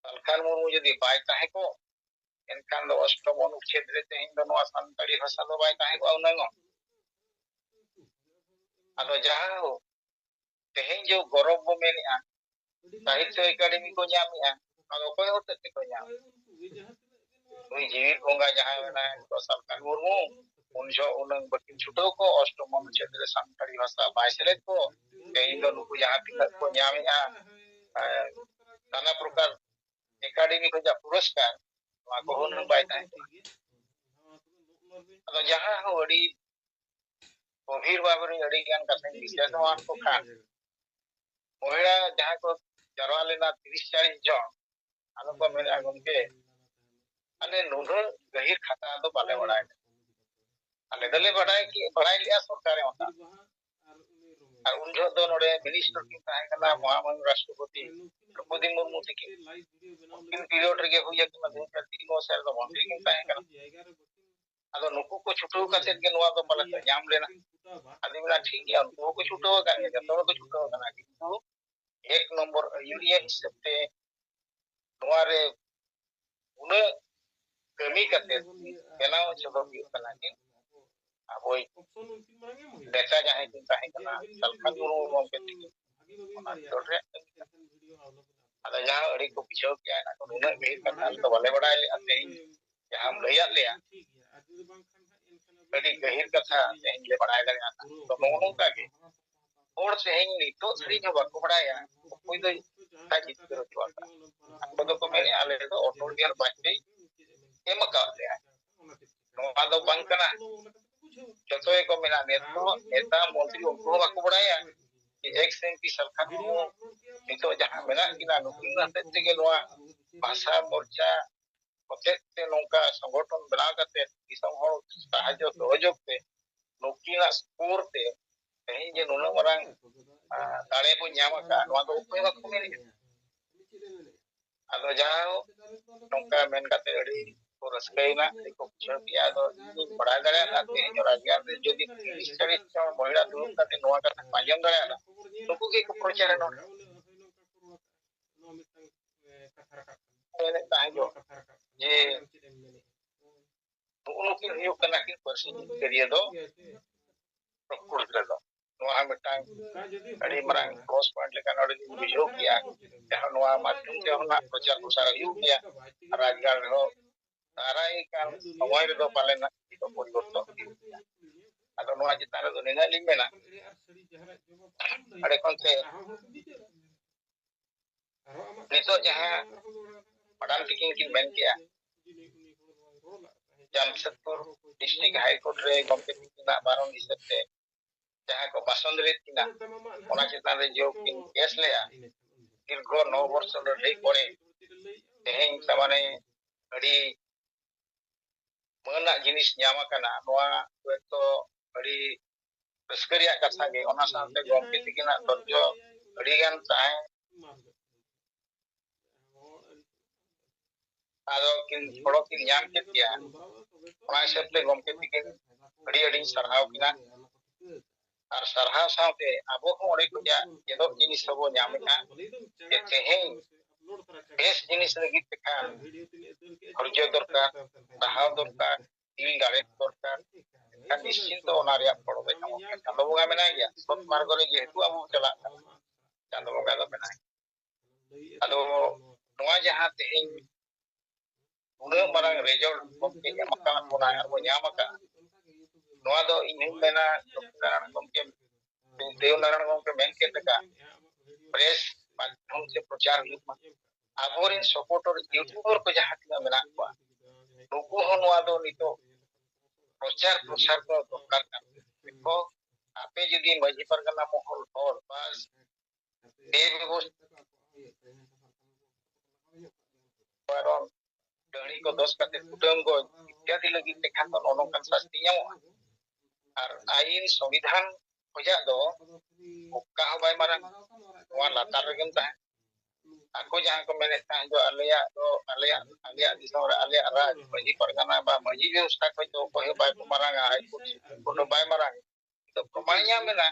सलखान मुर्मू यदि बाय ताहे को इनका दो अष्टम अनुच्छेद रे तेहिं दो नवा सांताड़ी भाषा दो बाय ताहे को उनंगो ᱟᱫᱚ ᱡᱟᱦᱟᱸ ᱛᱮᱦᱮᱧ ᱡᱮ ᱜᱚᱨᱚᱵ ᱵᱚ ᱢᱮᱱᱮᱜᱼᱟ ᱥᱟᱦᱤᱛᱛᱚ ᱮᱠᱟᱰᱮᱢᱤ ᱠᱚ ᱧᱟᱢᱮᱜᱼᱟ ᱟᱫᱚ ᱚᱠᱚᱭ ᱦᱚᱛᱮᱡ ᱛᱮᱠᱚ ᱧᱟᱢ ᱱᱩᱭ ᱡᱤᱣᱤᱫ ᱵᱚᱸᱜᱟ ᱡᱟᱦᱟᱸᱭ ᱢᱮᱱᱟᱭ ᱥᱟᱞᱠᱷᱟᱱ ᱢᱩᱨᱢᱩ ᱩᱱ ᱡᱚᱦᱚᱜ ᱩᱱᱟᱹᱝ ᱵᱟᱹᱠᱤᱱ ᱪᱷᱩᱴᱟᱹᱣ ᱠᱚ ᱚᱥᱴᱚᱢ ᱚᱱᱩᱪᱪᱷᱮᱫ ᱨᱮ ᱥᱟᱱᱛᱟᱲᱤ ᱵᱷᱟষᱟ ᱵᱟᱭ ᱥᱮᱞᱮᱫ ᱠᱚ ᱛᱮᱦᱮᱧ ᱫᱚ ᱱᱩᱠᱩ ᱡᱟᱦᱟᱸ ᱛᱤᱱᱟᱹᱜ ᱠᱚ ᱧᱟᱢᱮᱜᱼᱟ नाना प्रकार एकाडेमी को पुरस्कार नवा को हुन बाय ताहें अदो जहां हो अड़ी गभीर बाबरे अड़ी ज्ञान कथन विशेषवान को खान महिला जहां को जरवा लेना 30-40 जन आनो को मेरे गमके अने नुनो गहिर खाता तो बाले बड़ाय अले दले बड़ाय की बड़ाय लिया सरकार होता और उन जो दो नोडे मिनिस्टर की ताहें कना महामहिम राष्ट्रपति द्रौपदी मुर्मू की इन पीरियड रे हुई कि मधे 3 साल दो मंत्री की ताहें कना अदो नुकु को छुटो काते के नवा दो पले ᱧᱟᱢ लेना आदि मेरा ठीक है उनको को छुटो का के तो को छुटो कना किंतु एक नंबर यूरिया हिसाब से नवा रे उन्हें कमी करते बेनाव चलो की कना कि aboy desa jahe kin tahe kana salkhan murumu ke ona dore ada jaha adi ko pichau kiya na to una ge kana to bale badai le ate jaha laya le adi gahir katha tehin le badai dare ata to nono ka ge और तेहें नितो सरी जो बाको बढ़ाया कोई तो ताजित करो चुका आपको तो मेरे आले तो ऑटो डियर बाटे ये मका ले नो आदो बंकना जतो एको मेना नेता मंत्री उनको बाको बढ़ाया कि एक एमपी सरकार को नितो जहां मेना किना नुकिन हते के नोआ भाषा मोर्चा होते नोका संगठन बना करते दिसम हर साहाय्य सहयोग पे नुकिना स्कोर पे तेहें जे नुना मरांग दाड़े बो ᱧᱟᱢ aka नोआ दो उपाय बाको मेने ᱟᱫᱚ ᱡᱟᱦᱟᱸ ᱱᱚᱝᱠᱟ ᱢᱮᱱ ᱠᱟᱛᱮ ᱟᱹᱰᱤ ᱠᱚ ᱨᱟᱹᱥᱠᱟᱹᱭᱮᱱᱟ ᱟᱹᱰᱤ ᱠᱚ ᱵᱩᱡᱷᱟᱹᱣ ᱠᱮᱜᱼᱟ ᱟᱫᱚ ᱵᱟᱲᱟᱭ ᱫᱟᱲᱮᱭᱟᱜᱼᱟ ᱛᱮᱦᱮᱧ ᱨᱟᱡᱽᱜᱟᱲ ᱨᱮ ᱡᱩᱫᱤ 30-40 ᱡᱚᱱ ᱢᱚহিলা ᱫᱩᱲᱩᱵ ᱠᱟᱛᱮ ᱱᱚᱣᱟ ᱠᱟᱛᱷᱟ ᱠᱚ ᱟᱸᱡᱚᱢ ᱫᱟᱲᱮᱭᱟᱜᱼᱟ ᱱᱩᱠᱩ ᱜᱮ ᱠᱚ ᱯᱨᱚᱪᱟᱨᱟ ᱱᱚᱰᱮ ᱯᱟᱹᱨᱥᱤ ᱡᱤᱛᱠᱟᱹᱨᱤᱭᱟᱹ ᱫᱚ ᱯᱨᱚᱠᱩᱞ ᱨᱮᱫᱚ ᱱᱚᱣᱟ ᱢᱤᱫᱴᱟᱝ ᱟᱹᱰᱤ ᱢᱟᱨᱟᱝ ᱠᱨᱚᱥ ᱯᱚᱭᱮᱱᱴ ᱞᱮᱠᱟ ᱱᱚᱰᱮ ᱜᱤᱧ ᱵᱩᱡᱷᱟᱹᱣ ᱠᱮᱜᱼᱟ ᱡᱟᱦᱟᱸ ᱱᱚᱣᱟ ᱢᱟᱫᱽᱫᱷᱚᱢ ᱛᱮᱦᱚᱸ ᱱᱟᱜ ᱯᱨᱚᱪᱟᱨ ᱯᱨᱚᱥᱟᱨ ᱦᱩᱭᱩᱜ ᱜᱮᱭᱟ ᱨᱟᱡᱽᱜᱟᱲ ᱨᱮᱦᱚᱸ ᱫᱟᱨᱟᱭ ᱠᱟᱱ ᱥᱚᱢᱚᱭ ᱨᱮᱫᱚ ᱯᱟᱞᱮᱱ ᱯᱚᱨᱤᱵᱚᱨᱛᱚᱱ ᱦᱩᱭᱩᱜ ᱜᱮᱭᱟ ᱟᱫᱚ ᱱᱚᱣᱟ ᱪᱮᱛᱟᱱ ᱨᱮᱫᱚ ᱱᱤᱱᱟᱹᱜ ᱞᱤᱧ ᱢᱮᱱᱟ ᱟᱹᱰᱤ ᱠᱷᱚᱱᱛᱮ ᱱᱤᱛᱚᱜ ᱡᱟᱦᱟᱸ ᱢᱟᱰᱟᱝ ᱛᱤᱠᱤᱱ ᱠᱤᱱ ᱢᱮᱱ ᱠᱮᱜᱼᱟ ᱡᱟᱢᱥᱮᱫᱽᱯᱩᱨ ᱰᱤᱥᱴᱨᱤᱠᱴ ᱦᱟᱭᱠᱳᱨᱴ ᱨᱮ ᱜᱚᱢᱠᱮ ᱛᱤᱠᱤᱱᱟᱜ ᱵᱟᱨᱚᱱ ᱦᱤᱥᱟᱹᱵ ᱛᱮ ᱡᱟᱦᱟᱸ ᱠᱚ ᱵᱟᱥᱚᱱ ᱞᱮᱫ ᱠᱤᱱᱟ ᱚᱱᱟ ᱪᱮᱛᱟᱱ ᱨᱮ ᱡᱳᱨ ᱠᱤᱱ ᱠᱮᱥ ᱞᱮᱜᱼᱟ ᱫᱤᱨᱜᱷᱚ 9 বর্ষ লড়াই পরে তেহেᱧ তামানে ᱟᱹᱰᱤ ᱢᱟᱹᱱᱟᱜ ᱡᱤᱱᱤᱥ ᱧᱟᱢ ᱟᱠᱟᱱᱟ ᱱᱚᱣᱟ ᱦᱚᱭᱛᱚ ᱟᱹᱰᱤ ᱨᱟᱹᱥᱠᱟᱹ ᱨᱮᱭᱟᱜ ᱠᱟᱛᱷᱟ ᱜᱮ ᱚᱱᱟ ᱥᱟᱶᱛᱮ ᱜᱚᱢᱠᱮ ᱛᱤᱠᱤᱱᱟᱜ ᱫᱷᱳᱨᱡᱚ ᱟᱹᱰᱤᱜᱟᱱ ᱛᱟᱦᱮᱸ ᱟᱫᱚ ᱠᱤᱱ ᱜᱚᱲᱚ ᱠᱤᱱ ᱧᱟᱢ ᱠᱮᱫ ᱜᱮᱭᱟ ᱚᱱᱟ ᱦᱤᱥᱟᱹᱵ ᱛᱮ ᱜᱚᱢᱠᱮ ᱛᱤᱠᱤᱱ ᱟᱹᱰᱤ ᱟᱹᱰᱤᱧ ᱥᱟᱨᱦᱟᱣ ᱠᱤᱱᱟ ᱟᱨ ᱥᱟᱨᱦᱟᱣ ᱥᱟᱶᱛᱮ ᱟᱵᱚ ᱦᱚᱸ ᱚᱸᱰᱮ ᱠᱷᱚᱱᱟᱜ ᱪᱮᱫᱚᱜ ᱡᱤᱱᱤᱥ ᱦᱚᱸᱵᱚ ᱧᱟᱢᱮᱜᱼᱟ ᱡᱮ ᱛᱮᱦᱮᱧ ᱵᱮᱥ ᱡᱤᱱᱤᱥ ᱞᱟᱹᱜᱤᱫ ᱛᱮᱠᱷᱟᱱ ᱫᱷᱳᱨᱡᱚ ᱫᱚᱨᱠᱟর ᱥᱟᱦᱟᱣ ᱫᱚᱨᱠar ᱫᱤᱞ ᱫᱟᱲᱮ ᱫᱚᱨᱠar ᱮᱱᱠᱷᱟᱱ ᱱᱤᱥᱪᱤᱱᱛᱚ ᱚᱱᱟ ᱨᱮᱭᱟᱜ ᱯᱷᱚᱞ ᱫᱚ ᱧᱟᱢᱚᱜ ᱜᱮᱭᱟ ᱪᱟᱸᱫᱳ ᱵᱚᱸᱜᱟ ᱢᱮᱱᱟᱭ ᱜᱮᱭᱟ ᱥᱚᱛ ᱢᱟᱨᱜᱚ ᱨᱮ ᱡᱮᱦᱮᱛᱩ ᱟᱵᱚ ᱵᱚ ᱪᱟᱞᱟᱜ ᱠᱟᱱᱟ ᱪᱟᱸᱫᱳ ᱵᱚᱸᱜᱟ ᱫᱚ ᱢᱮᱱᱟᱭ ᱟᱫᱚ ᱱᱚᱣᱟ ᱡᱟᱦᱟᱸ ᱛᱮᱦᱮᱧ ᱩᱱᱟᱹᱜ ᱢᱟᱨᱟᱝ ᱨᱮᱡᱟᱞᱴ ᱜᱚᱢᱠᱮ ᱮᱢ ᱟᱠᱟᱫ ᱵᱚᱱᱟᱭ ᱟᱨ ᱵᱚ ᱧᱟᱢ ᱟᱠᱟᱫᱼᱟ ᱱᱚᱣᱟ ᱫᱚ ᱤᱧ ᱦᱚᱧ ᱢᱮᱱᱟ ᱱᱟᱨᱟᱭᱚᱱ ᱜᱚᱢᱠᱮ ᱫᱮᱣ ᱱᱟᱨᱟᱭᱚᱱ ᱜᱚᱢᱠᱮ ᱢᱮᱱ ᱠᱮᱫ ᱞᱮᱠᱟ ᱯᱨᱮᱥ ᱢᱟᱫᱽᱫᱷᱚᱢ ᱥᱮ ᱯᱨᱚᱪᱟᱨ ᱦᱩᱭᱩᱜ ᱢᱟ ᱟᱵᱚᱨᱮᱱ ᱥᱚᱯᱚᱴᱚᱨ ᱤᱭᱩᱴᱩᱵᱟᱨ ᱠᱚ ᱡᱟᱦᱟᱸ ᱛᱤᱱᱟᱹᱜ ᱢᱮᱱᱟᱜ ᱠᱚᱣᱟ ᱱᱩᱠᱩ ᱦᱚᱸ ᱱᱚᱣᱟ ᱫᱚ ᱱᱤᱛᱚᱜ ᱯᱨᱚᱪᱟᱨ ᱯᱨᱚᱥᱟᱨ ᱫᱚ ᱫᱚᱨᱠᱟর ᱠᱟᱱ ᱜᱮᱭᱟ ᱟᱯᱮ ᱡᱩᱫᱤ ᱢᱟᱹᱡᱷᱤ ᱯᱟᱨᱜᱟᱱᱟ ᱢᱚᱦᱚᱞ ᱦᱚᱲ ᱵᱟᱥ ᱵᱟᱨᱚᱱ ᱰᱟᱹᱲᱤ ᱠᱚ ᱫᱚᱥ ᱠᱟᱛᱮ ᱠᱩᱴᱟᱹᱢ ᱜᱚᱡ ᱤᱛᱛᱟᱫᱤ ᱞᱟᱹᱜᱤᱫ ᱛᱮᱠᱷᱟᱱ ᱫᱚ ᱱᱚᱝᱠᱟᱱ ଶାস্তি ᱧᱟᱢᱚᱜᱼᱟ ᱟᱨ ᱟᱭᱤᱱ ᱥᱚᱝᱵᱤᱫᱷᱟᱱ ᱠᱷᱚᱡᱟᱜ ᱫᱚ ᱚᱠᱟ ᱦᱚᱸ ᱵᱟᱭ ᱢᱟᱨᱟᱝ ᱱᱚᱣᱟ ᱞᱟᱛᱟᱨ ᱨᱮᱜᱮᱢ ᱛᱟᱦᱮᱸ ᱟᱠᱚ ᱡᱟᱦᱟᱸ ᱠᱚ ᱢᱮᱱᱮᱫ ᱛᱟᱦᱮᱸ ᱫᱚ ᱟᱞᱮᱭᱟᱜ ᱫᱤᱥᱚᱢ ᱨᱮ ᱟᱞᱮᱭᱟᱜ ᱨᱟᱡᱽ ᱢᱟᱹᱡᱷᱤ ᱯᱟᱨᱜᱟᱱᱟ ᱵᱟ ᱢᱟᱹᱡᱷᱤ ᱵᱮᱵᱚᱥᱛᱷᱟ ᱠᱷᱚᱡ ᱫᱚ ᱚᱠᱚᱭ ᱦᱚᱸ ᱵᱟᱭ ᱢᱟᱨᱟᱝᱟ ᱦᱟᱭᱠᱳᱨᱴ ᱠᱳᱱᱳ ᱵᱟᱭ ᱢᱟᱨᱟᱝ ᱛᱚ ᱯᱨᱚᱢᱟᱱ ᱧᱟᱢ ᱮᱱᱟ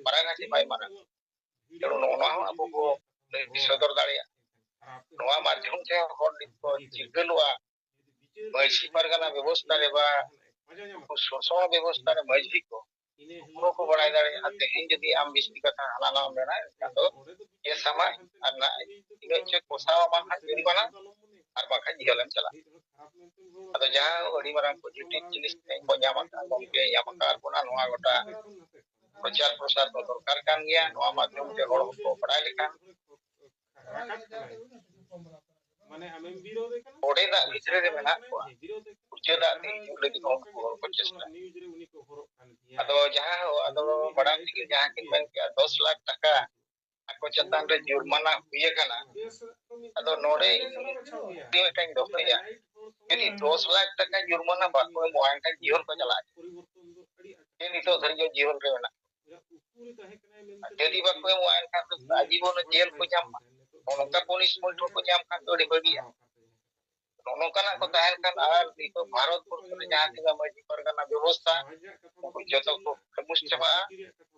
ᱢᱟᱨᱟᱝᱟ ᱪᱮ ᱵᱟᱭ ᱢᱟᱨᱟᱝ ᱛᱮणᱩ ᱱᱚᱣᱟ ᱦᱚᱸ ᱟᱵᱚ ᱵᱚ ᱞᱟᱹᱭ ᱥᱚᱫᱚᱨ ᱫᱟᱲᱮᱭᱟᱜᱼᱟ ᱱᱚᱣᱟ ᱢᱟᱫᱽᱫᱷᱚᱢ ᱛᱮ ᱦᱚᱲ ᱱᱤᱛ ᱠᱚ ᱪᱤᱨᱜᱟᱹᱞᱚᱜᱼᱟ ᱢᱟᱹᱡᱷᱤ ᱯᱟᱨᱜᱟᱱᱟ ᱵᱮᱵᱚᱥᱛᱷᱟ ᱨᱮ ᱵᱟ ᱥᱚᱥᱚᱱ ᱵᱮᱵᱚᱥᱛᱷᱟ ᱨᱮ ᱢᱟᱹᱡᱷᱤ ᱠᱚ ᱩᱱᱠᱩ ᱠᱚ ᱵᱟᱲᱟᱭ ᱫᱟᱲᱮᱭᱟᱜᱼᱟ ᱛᱮᱦᱮᱧ ᱡᱩᱫᱤ ᱟᱢ ᱵᱤᱥᱛᱤ ᱠᱟᱛᱷᱟ ᱦᱟᱱᱟ ᱱᱟᱣᱟᱢ ᱢᱮᱱᱟ ᱮᱱᱠᱷᱟᱱ ᱫᱚ ᱠᱮᱥ ᱟᱢᱟᱭ ᱟᱨ ᱛᱤᱱᱟᱹᱜ ᱪᱚ ᱠᱚᱥᱟᱣ ᱟᱢᱟ ᱦᱟᱸᱜ ᱡᱩᱨᱤᱢᱟᱱᱟ ᱟᱨ ᱵᱟᱠᱷᱟᱡ ᱡᱮᱞᱮᱢ ᱪᱟᱞᱟᱜᱼᱟ ᱟᱫᱚ ᱡᱟᱦᱟᱸ ᱟᱹᱰᱤ ᱢᱟᱨᱟᱝ ᱯᱚᱡᱤᱴᱤᱵᱷ ᱡᱤᱱᱤᱥ ᱛᱮᱦᱮᱧ ᱵᱚ ᱧᱟᱢ ᱟᱠᱟᱫ ᱜᱚᱢᱠᱮ ᱧᱟᱢ ᱟᱠᱟᱫ ᱵᱚᱱᱟ ᱱᱚᱣᱟ ᱜᱚᱴᱟ ᱯᱨᱚᱪᱟᱨ ᱯᱨᱚᱥᱟᱨ ᱫᱚ ᱫᱚᱨᱠᱟর ᱠᱟᱱ ᱜᱮᱭᱟ ᱱᱚᱣᱟ ᱢᱟᱫᱽᱫᱷᱚᱢ ᱛᱮ ᱦᱚᱲ ᱦᱚᱸᱠᱚ ᱵᱟᱲᱟᱭ ᱞᱮᱠᱷᱟᱱ ᱚᱸᱰᱮ ᱫᱟᱜ ᱵᱷᱤᱛᱨᱤ ᱨᱮ ᱢᱮᱱᱟᱜ ᱠᱚᱣᱟ ᱩᱪᱟᱹ ᱫᱟᱜ ᱛᱮ ᱦᱤᱡᱩᱜ ᱞᱟᱹᱜᱤᱫ ᱩᱱᱠᱩ ᱦᱚᱲ ᱠᱚ ᱪᱮᱥᱴᱟ ᱟᱫᱚ ᱡᱟᱦᱟᱸ ᱟᱫᱚ ᱢᱟᱲᱟᱝ ᱛᱮᱜᱮ ᱡᱟᱦᱟᱸ ᱠᱤᱱ ᱢᱮᱱ ᱠᱮᱜᱼᱟ 10 ᱞᱟᱠᱷ ᱴᱟᱠᱟ ᱟᱠᱚ ᱪᱮᱛᱟᱱ ᱨᱮ ᱡᱩᱨᱢᱟᱱᱟ ᱦᱩᱭ ᱟᱠᱟᱱᱟ ᱟᱫᱚ ᱱᱚᱰᱮ ᱤᱧ ᱢᱤᱫᱴᱟᱝ ᱫᱚᱦᱚᱭᱟ ᱡᱩᱫᱤ 10 ᱞᱟᱠᱷ ᱴᱟᱠᱟ ᱡᱩᱨᱢᱟᱱᱟ ᱵᱟᱠᱚ ᱮᱢᱚᱜᱼᱟ ᱮᱱᱠᱷᱟᱱ ᱡᱤᱭᱚᱱ ᱠᱚ ᱪᱟᱞᱟᱜᱼᱟ ᱱᱤᱛᱚᱜ ᱫᱷᱟᱹᱨᱤᱡ ᱡᱤᱭᱚᱱ ᱨᱮ ᱢᱮᱱᱟᱜ ᱡᱩᱫᱤ ᱵᱟᱠᱚ ᱮᱢᱚᱜᱼᱟ ᱮᱱᱠᱷᱟᱱ ᱫᱚ ᱟᱡᱤᱵᱚᱱ ᱡᱮᱞ ᱠᱚ ᱧᱟᱢᱟ ᱱᱚᱝᱠᱟ ᱯᱚᱱᱤᱥᱢᱮᱱᱴ ᱦᱚᱸᱠᱚ ᱧᱟᱢ ᱠᱷᱟᱱ ᱫᱚ ᱟᱹᱰᱤ ᱵᱷᱟᱹᱜᱤᱜᱼᱟ ᱱᱚᱝᱠᱟᱱᱟᱜ ᱠᱚ ᱛᱟᱦᱮᱱ ᱠᱷᱟᱱ ᱟᱨ ᱱᱤᱛᱚᱜ ᱵᱷᱟᱨᱚᱛ ᱵᱚᱨᱥᱚ ᱨᱮ ᱡᱟᱦᱟᱸ ᱛᱤᱱᱟᱹᱜ ᱢᱟᱹᱡᱷᱤ ᱯᱟᱨᱜᱟᱱᱟ ᱵᱮᱵᱚᱥᱛᱷᱟ ᱩᱱᱠᱩ ᱡᱚᱛᱚ ᱠᱚ ᱠᱷᱟᱢᱳᱥ ᱪᱟᱵᱟᱜᱼᱟ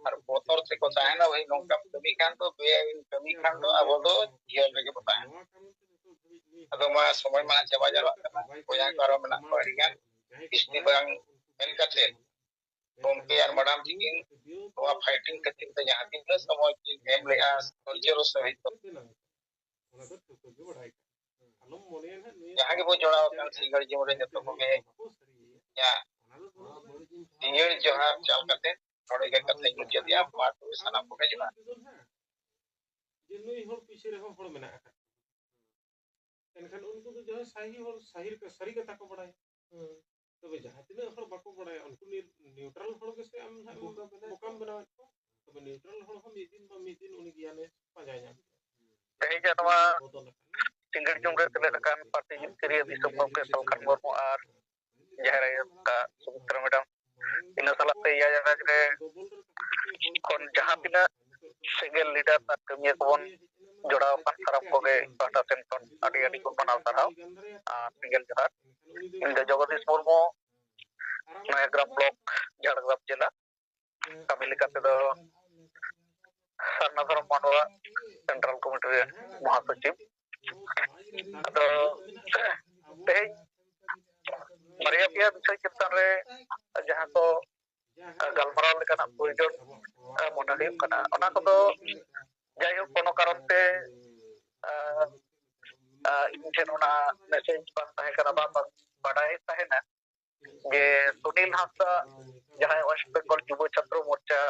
ᱟᱨ ᱵᱚᱛᱚᱨ ᱛᱮᱠᱚ ᱛᱟᱦᱮᱱᱟ ᱵᱷᱟᱹᱭ ᱱᱚᱝᱠᱟᱢ ᱠᱟᱹᱢᱤ ᱠᱷᱟᱱ ᱫᱚ ᱵᱮᱼᱟᱹᱭᱤᱱ ᱠᱟᱹᱢᱤ ᱠᱷᱟᱱ ᱫᱚ ᱟᱵᱚ ᱫᱚ ᱡᱤᱭᱚᱱ ᱨᱮᱜᱮ ᱵᱚ ᱛᱟᱦᱮᱱᱟ ᱟᱫᱚ ᱢᱟ ᱥᱚᱢᱚᱭ ᱢᱟ ᱪᱟᱵᱟ ᱡᱟᱣᱨᱟᱜ ᱠᱟᱱᱟ ᱵᱚᱭᱦᱟ ᱠᱚ ᱟᱨᱚ ᱢᱮᱱᱟᱜ ᱠᱚᱣᱟ ᱟᱹᱰᱤᱜᱟᱱ ᱵᱤᱥᱛᱤ ᱵᱟᱝ ᱢᱮᱱ ᱠᱟᱛᱮ ᱜᱚᱢᱠᱮ ᱟᱨ ᱢᱟᱰᱟᱢ ᱛᱤᱠᱤᱱ ᱱᱚᱣᱟ ᱯᱷᱟᱭᱴᱤᱝ ᱠᱷᱟᱹᱛᱤᱨ ᱛᱮ ᱡᱟᱦᱟᱸ ᱛᱤᱱᱟᱹᱜ ᱥᱚᱢᱚᱭ ᱠᱤᱱ ᱮᱢ ᱞᱮᱜᱼᱟ ᱫᱷᱳᱨᱡᱚ ᱥᱚᱦᱤᱛ ᱡᱟᱦᱟᱸ ᱜᱮᱵᱚ ᱡᱚᱲᱟᱣ ᱟᱠᱟᱱ ᱥᱤᱸᱜᱟᱹᱲ ᱡᱤᱭᱚᱱ ᱨᱮ ᱡᱚᱛᱚ ᱠᱚᱜᱮ ᱤᱧᱟᱹᱜ ᱥᱤᱸᱜᱟᱹᱲ ᱡᱚᱦᱟᱨ ᱪᱟᱞ ᱠᱟᱛᱮ ᱱᱚᱰᱮ ᱜᱮ ᱠᱟᱛᱷᱟᱧ ᱢᱩᱪᱟᱹᱫᱮᱜᱼᱟ ᱢᱟ ᱛᱚᱵᱮ ᱥᱟᱱᱟᱢ ᱠᱚᱜᱮ ᱡᱚᱦᱟᱨ ᱮᱱᱠᱷᱟᱱ ᱩᱱᱠᱩ ᱫᱚ ᱡᱟᱦᱟᱸ ᱥᱟᱦᱤ ᱦᱚᱲ ᱥᱟᱹᱨᱤ ᱠᱟᱛᱷᱟ ᱠᱚ ᱵᱟᱲᱟᱭᱟ ᱛᱚᱵᱮ ᱡᱟᱦᱟᱸ ᱛᱤᱱᱟᱹᱜ ᱦᱚᱲ ᱵᱟᱠᱚ ᱵᱟᱲᱟᱭᱟ ᱩᱱᱠᱩ ᱱᱤᱭᱩᱴᱨᱟᱞ ᱦᱚᱲ ᱜᱮᱥᱮ ᱟᱢ ᱵᱚᱠᱟᱢ ᱵᱮᱱᱟᱣᱮᱫ ᱠᱚᱣᱟ ᱛᱚᱵᱮ ᱱᱤᱭᱩᱴᱨᱟᱞ ᱦᱚᱲ ᱦᱚᱸ ᱢᱤᱫ ᱫᱤᱱ ᱵᱟ ᱢᱤᱫ ᱫᱤᱱ ᱩᱱᱤ ᱜᱮᱭᱟᱱᱮ ᱯᱟᱸᱡᱟ ᱧᱟᱢ ᱛᱮᱦᱮᱧ ᱱᱚᱣᱟ ᱥᱤᱸᱜᱟᱹᱲ ᱡᱚᱢ ᱨᱮ ᱥᱮᱞᱮᱫ ᱟᱠᱟᱱ ᱯᱟᱨᱴᱤ ᱡᱤᱛᱠᱟᱹᱨᱤᱭᱟᱹ ᱫᱤᱥᱚᱢ ᱜᱚᱢᱠᱮ ᱥᱟᱞᱠᱷᱟᱱ ᱢᱩᱨᱢᱩ ᱟᱨ ᱡᱟᱦᱮᱨ ᱟᱭᱳ ᱥᱩᱢᱤᱛᱨᱟ ᱢᱮᱰᱟᱢ ᱤᱱᱟᱹ ᱥᱟᱞᱟᱜ ᱛᱮ ᱮᱭᱟᱭ ᱟᱱᱟᱡᱽ ᱨᱮ ᱠᱷᱚᱱ ᱡᱟᱦᱟᱸ ᱛᱤᱱᱟᱹᱜ ᱥᱮᱸᱜᱮᱞ ᱞᱤᱰᱟᱨ ᱟᱨ ᱠᱟᱹᱢᱤᱭᱟᱹ ᱠᱚᱵᱚᱱ ᱡᱚᱲᱟᱣ ᱟᱠᱟᱱ ᱥᱟᱱᱟᱢ ᱠᱚᱜᱮ ᱯᱟᱦᱴᱟ ᱥᱮᱱ ᱠᱷᱚᱱ ᱟᱹᱰᱤ ᱟᱹᱰᱤ ᱠᱚ ᱢᱟᱱᱟᱣ ᱥᱟᱨᱦᱟᱣ ᱟᱨ ᱥᱮᱸᱜᱮᱞ ᱡᱚᱦᱟᱨ ᱤᱧ ᱫᱚ ᱡᱚᱜᱚᱫᱤᱥ ᱢᱩᱨᱢᱩ ᱱᱚᱭᱟᱜᱨᱟᱢ ᱵᱞᱚᱠ ᱡᱷᱟᱲᱜᱨᱟᱢ ᱡᱮᱞᱟ ᱠᱟᱹᱢᱤ ᱞᱮᱠᱟ ᱛᱮᱫᱚ ᱥᱟᱨᱱᱟ ᱫᱷᱚᱨᱚᱢ ᱢᱟᱰᱣᱟ सेंट्रल कमिटी रे महासचिव ᱟᱫᱚ ᱛᱮᱦᱮᱧ ᱵᱟᱨᱭᱟ ᱯᱮᱭᱟ ᱵᱤᱥᱚᱭ ᱪᱮᱛᱟᱱ ᱨᱮ ᱡᱟᱦᱟᱸ ᱠᱚ ᱜᱟᱞᱢᱟᱨᱟᱣ ᱞᱮᱠᱟᱱᱟᱜ ᱯᱨᱚᱭᱳᱡᱚᱱ ᱢᱚᱱᱮ ᱦᱩᱭᱩᱜ ᱠᱟᱱᱟ ᱚᱱᱟ ᱠᱚᱫᱚ ᱡᱟᱭᱦᱳᱠ ᱠᱳᱱᱳ ᱠᱟᱨᱚᱱ te ᱤᱧ ᱴᱷᱮᱱ ᱚᱱᱟ ᱢᱮᱥᱮᱡ ᱵᱟᱝ ᱛᱟᱦᱮᱸ ᱠᱟᱱᱟ ᱵᱟᱝ ᱵᱟᱰᱟᱭ ᱛᱟᱦᱮᱱᱟ ᱡᱮ ᱥᱩᱱᱤᱞ ᱦᱟᱸᱥᱫᱟ ᱡᱟᱦᱟᱸᱭ ᱳᱭᱮᱥᱴ ᱵᱮᱝᱜᱚᱞ ᱡᱩᱵᱚ ᱪᱷᱟᱛᱨᱚ ᱢᱳᱨᱪᱟ